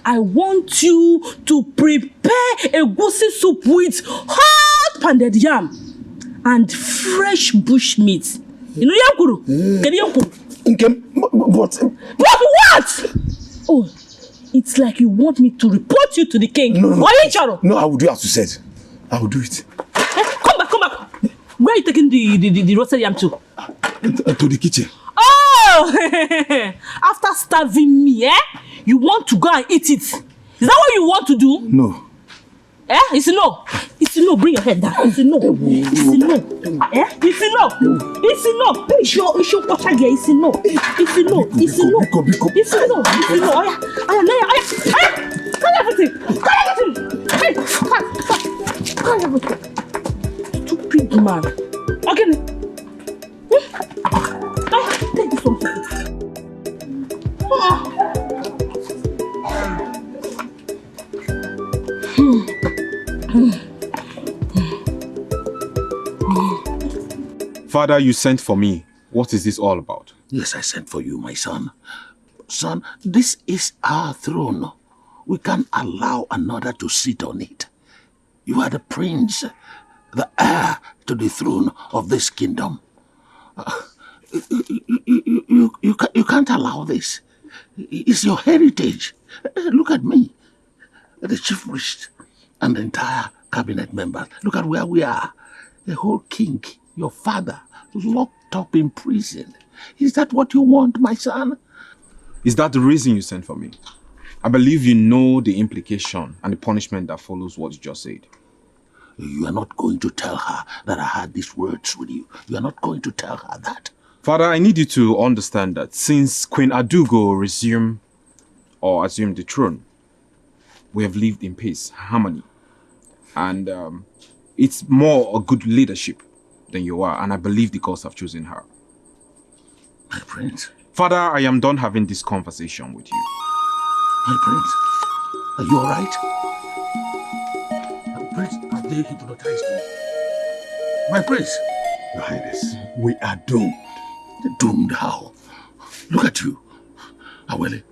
I want you to prepare a goosey soup with hot pounded yam and fresh bush meat. You know yam kuru? But what? Oh, it's like you want me to report you to the king. No, I will do as you said. I will do it. Come back. Where are you taking the roasted yam to? To the kitchen. Oh! After starving me, you want to go and eat it. Is that what you want to do? No. It's a no. It's a no. Bring your head down. It's a no. It's a no. It's a no. It's a no. It's your watch again. It's a no. It's a no. It's a no. It's a no. It's a no. Carry everything. Hey, carry everything. Stupid man. Okay. Take this one. Father, you sent for me. What is this all about? Yes, I sent for you, my son. Son, this is our throne. We can't allow another to sit on it. You are the prince, the heir to the throne of this kingdom. You can't allow this. It's your heritage. Look at me, the chief priest and the entire cabinet members. Look at where we are. The whole king, your father, locked up in prison. Is that what you want, my son? Is that the reason you sent for me? I believe you know the implication and the punishment that follows what you just said. You are not going to tell her that I had these words with you. You are not going to tell her that. Father, I need you to understand that since Queen Adugo assumed the throne, we have lived in peace, harmony. And it's more a good leadership than you are. And I believe the gods have chosen her. My prince. Father, I am done having this conversation with you. My prince, are you all right? have they hypnotized you? My prince. Your Highness, we are doomed. Doomed how? Look at you. Awele,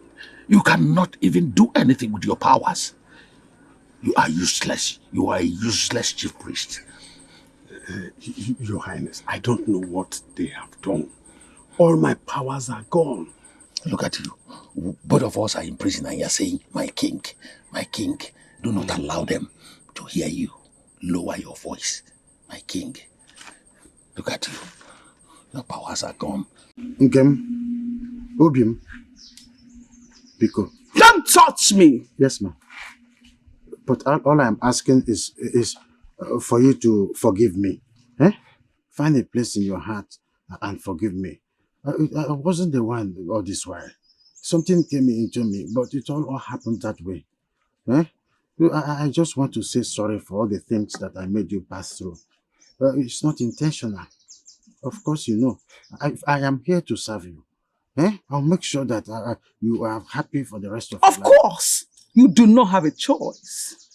you cannot even do anything with your powers. You are useless. You are a useless chief priest. Your Highness, I don't know what they have done. All my powers are gone. Look at you. Both of us are in prison and you're saying, my king. Do not allow them to hear you. Lower your voice. My king. Look at you. Your powers are gone. Nkem, Obium, Biko. Don't touch me! Yes, ma'am. But all I'm asking is for you to forgive me. Find a place in your heart and forgive me. I wasn't the one all this while. Something came into me, but it all happened that way. I just want to say sorry for all the things that I made you pass through. It's not intentional. Of course, you know. I am here to serve you. I'll make sure that you are happy for the rest of your life. Of course! You do not have a choice.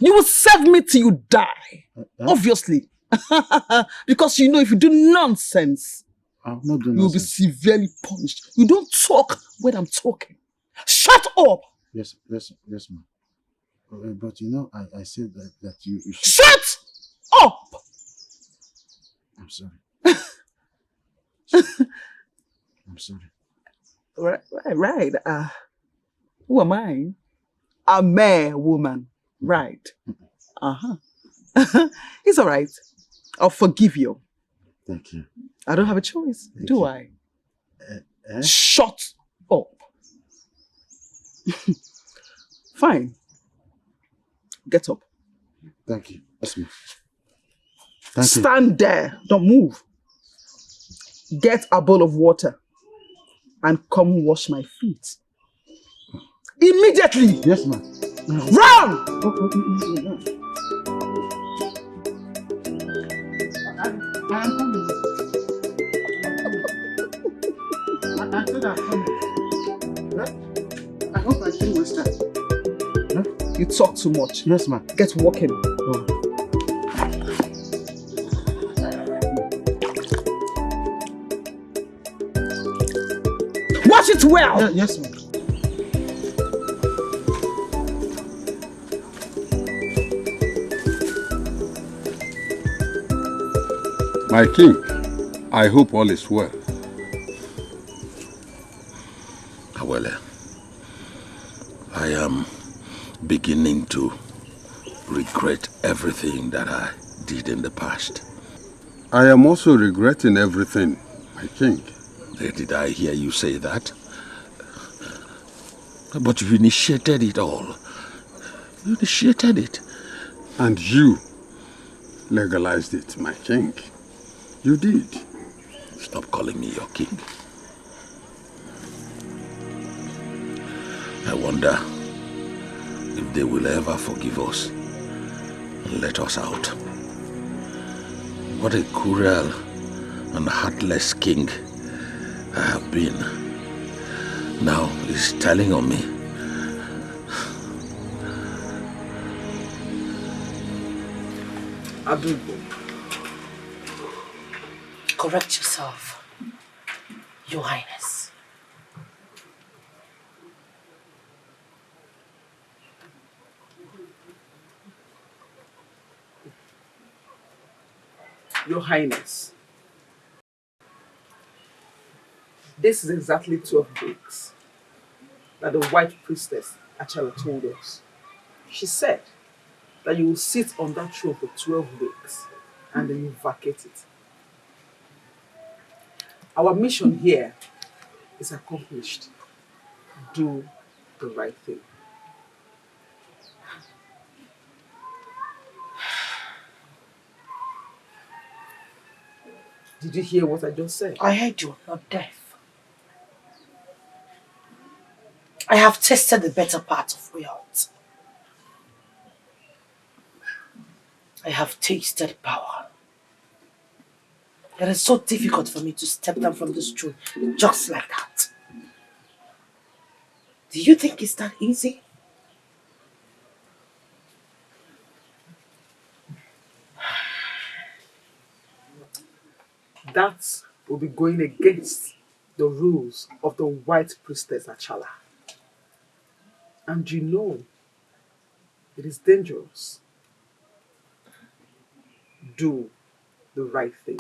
You will serve me till you die. Obviously. Because you know if you do nonsense, I'll not do you'll be severely punished. You don't talk when I'm talking. Shut up! Yes, ma'am. But you know, I said that you should... Shut up! I'm sorry. I'm sorry. Right. Who am I? A mere woman. Right. It's all right. I'll forgive you. Thank you. I don't have a choice, do I? Shut up. Fine. Get up. Thank you. That's me. Thank you. Stand there. Don't move. Get a bowl of water and come wash my feet. Immediately. Yes, ma'am. Run! I am coming. I said I'm coming. I hope I didn't waste time. You talk too much. Yes, ma'am. Get walking. Watch it well! Yes, ma'am. My king, I hope all is well. Awele, I am beginning to regret everything that I did in the past. I am also regretting everything, my king. Did I hear you say that? But you initiated it all. You initiated it. And you legalized it, my king. You did. Stop calling me your king. I wonder if they will ever forgive us and let us out. What a cruel and heartless king I have been. Now he's telling on me. Adugo, correct yourself, Your Highness. Your Highness, this is exactly 12 weeks that the white priestess Achala told us. She said that you will sit on that throne for 12 weeks and then you vacate it. Our mission here is accomplished. Do the right thing. Did you hear what I just said? I heard you, not deaf. I have tasted the better part of wealth. I have tasted power. It is so difficult for me to step down from this throne just like that. Do you think it's that easy? That will be going against the rules of the white priestess Achala. And you know, it is dangerous. Do the right thing.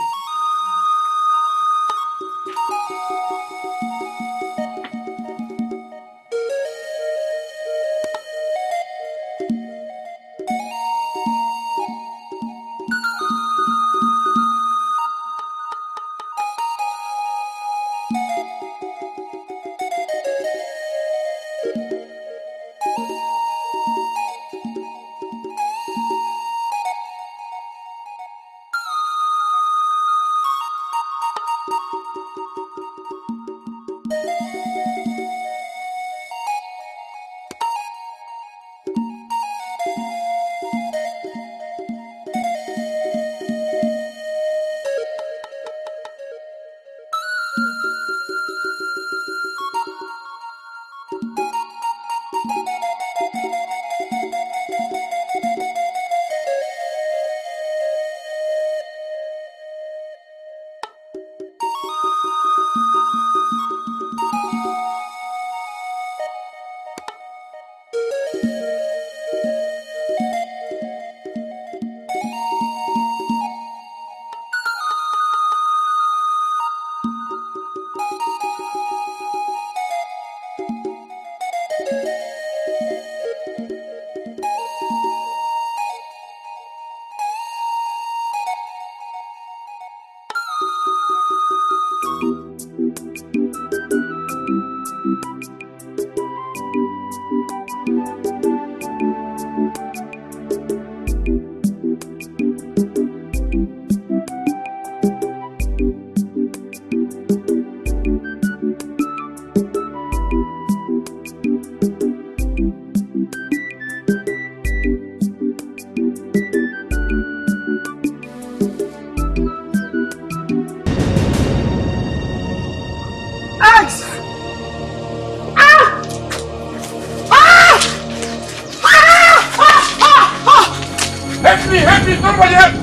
Help me! Somebody help!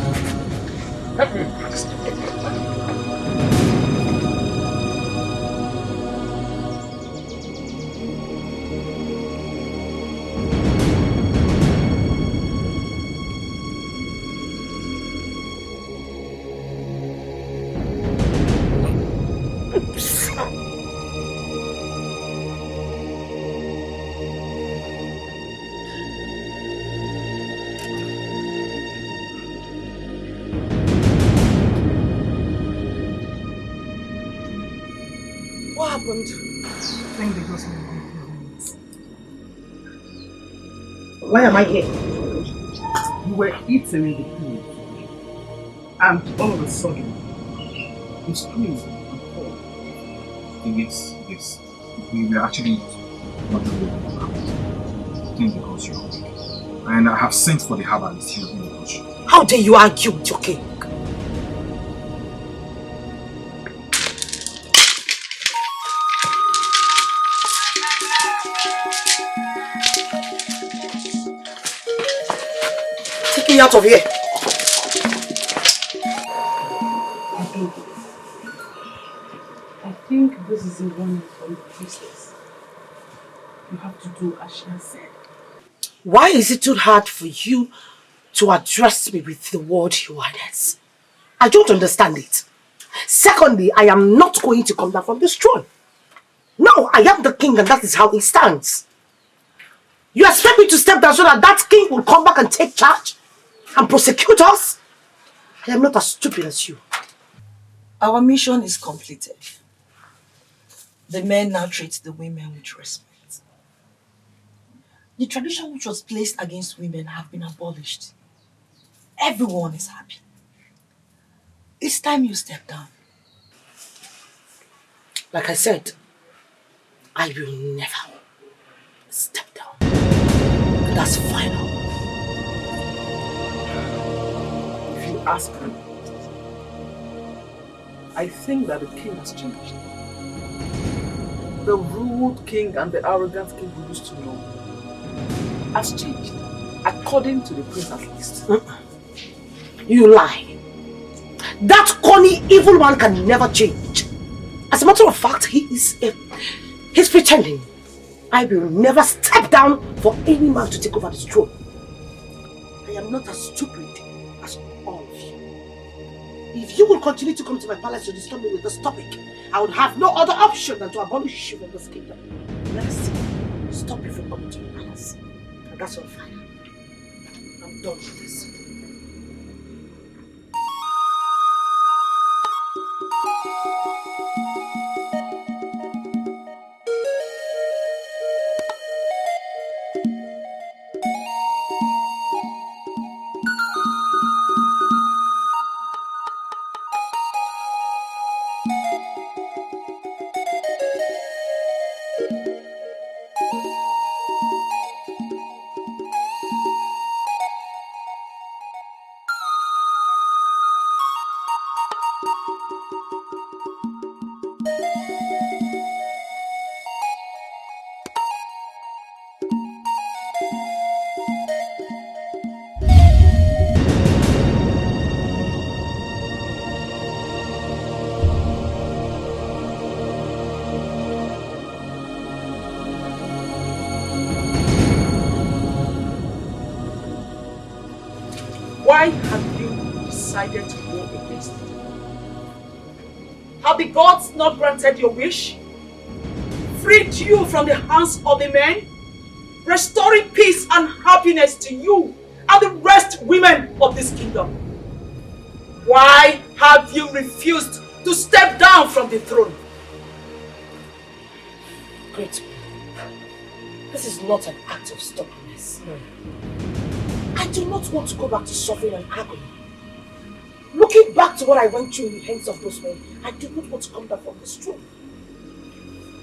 Help me! What happened? Thank the gods for your good. Why am I here? You were eating in the field, and all of a sudden, you screamed and fall. Yes. We were actually not aware of what happened. Thank the gods you're awake. And I have sent for the herbalist here in the bush. How dare you argue with your king? Take me out of here. I think this is a warning from the priestess. You have to do as she has said. Why is it too hard for you to address me with the word Your Highness? I don't understand it. Secondly, I am not going to come down from this throne. No, I am the king and that is how it stands. You expect me to step down so that that king will come back and take charge and prosecute us? I am not as stupid as you. Our mission is completed. The men now treat the women with respect. The tradition which was placed against women have been abolished. Everyone is happy. It's time you step down. Like I said, I will never step down. That's final. If you ask me, I think that the king has changed. The rude king and the arrogant king we used to know has changed, according to the princess list. You lie. That corny, evil man can never change. As a matter of fact, he's pretending. I will never step down for any man to take over this throne. I am not as stupid as all of you. If you will continue to come to my palace to disturb me with this topic, I would have no other option than to abolish you from this kingdom. Let us see. Stop you from coming to my palace. And that's on fire. I'm done with this. Why have you decided to go against it? Have the gods not granted your wish? Freed you from the hands of the men? Restoring peace and happiness to you and the rest women of this kingdom? Why have you refused to step down from the throne? Great. This is not an act of stubbornness. No. I do not want to go back to suffering and agony. Looking back to what I went through in the hands of those men, I do not want to come back from this throne.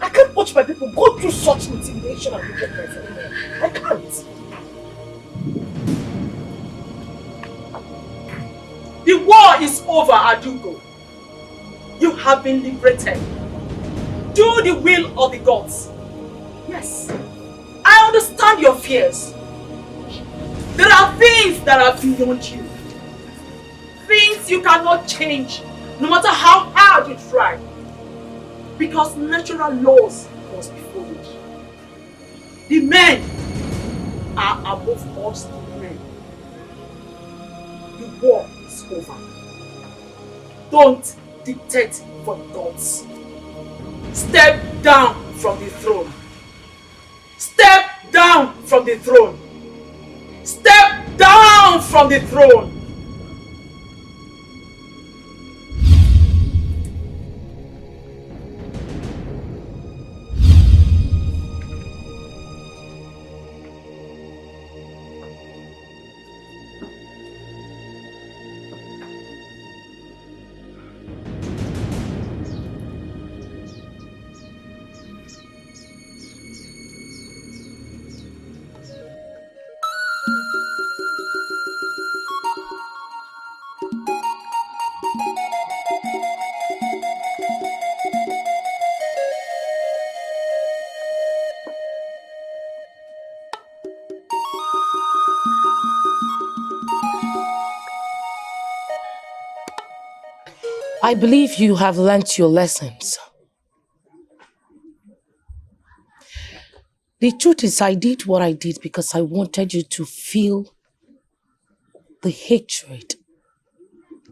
I can't watch my people go through such intimidation and wickedness anymore. I can't. The war is over, Adugo. You have been liberated. Do the will of the gods. Yes, I understand your fears. There are things that are beyond you. Things you cannot change, no matter how hard you try. Because natural laws must be followed. The men are above us, the men. The war is over. Don't dictate for gods. Step down from the throne. Step down from the throne. Step down from the throne. I believe you have learnt your lessons. The truth is, I did what I did because I wanted you to feel the hatred,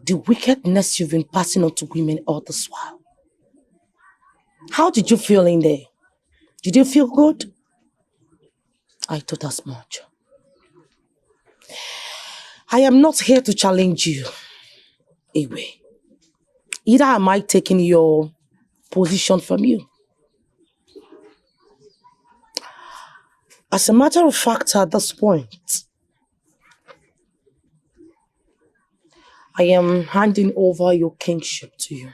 the wickedness you've been passing on to women all this while. How did you feel in there? Did you feel good? I thought as much. I am not here to challenge you, Ewe. Either am I taking your position from you. As a matter of fact, at this point, I am handing over your kingship to you.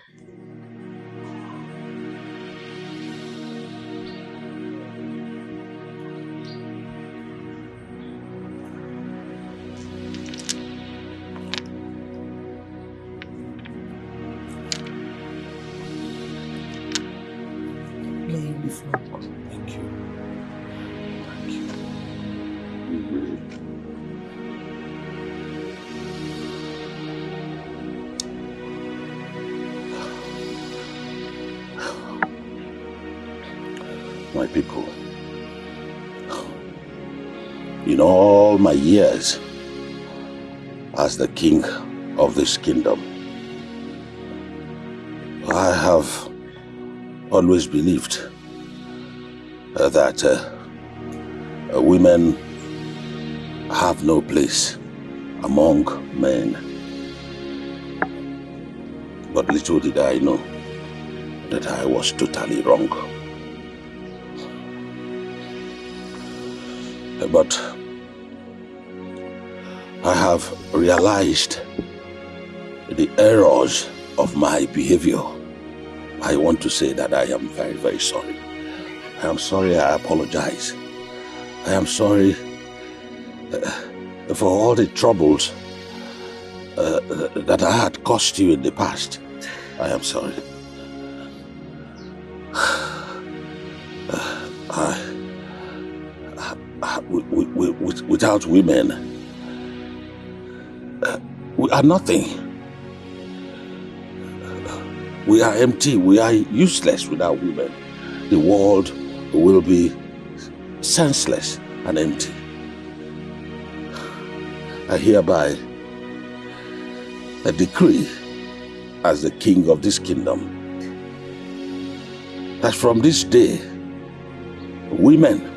Thank you. My people, in all my years as the king of this kingdom, I have always believed that women have no place among men. But little did I know that I was totally wrong. But I have realized the errors of my behavior. I want to say that I am very, very sorry. I am sorry, I apologize. I am sorry for all the troubles that I had caused you in the past. I am sorry. Without women, we are nothing. We are empty. We are useless without women. The world will be senseless and empty. I hereby decree as the king of this kingdom that from this day, women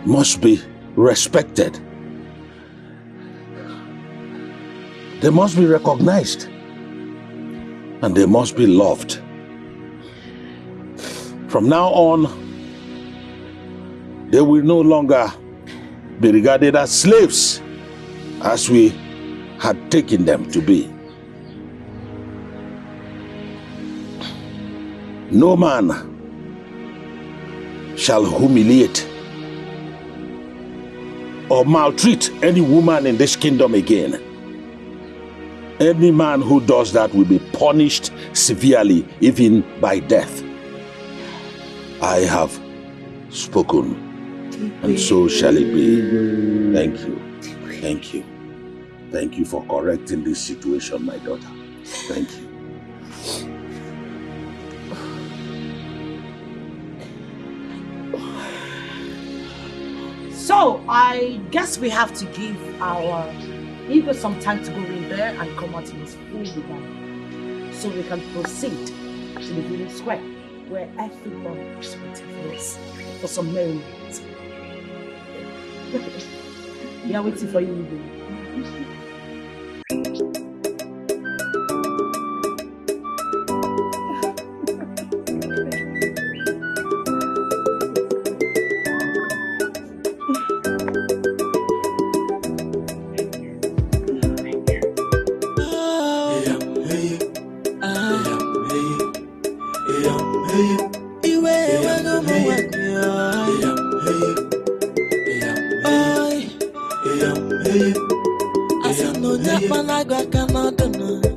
must be respected. They must be recognized and they must be loved. From now on, they will no longer be regarded as slaves as we had taken them to be. No man shall humiliate or maltreat any woman in this kingdom again. Any man who does that will be punished severely, even by death. I have spoken, and so shall it be. Thank you. Thank you. Thank you for correcting this situation, my daughter. Thank you. So, I guess we have to give our ego some time to go in there and come out in his full regard. So we can proceed to the village square where everyone is waiting for us for some merriment. We are waiting for you, baby. I said no, that man I got cannot do.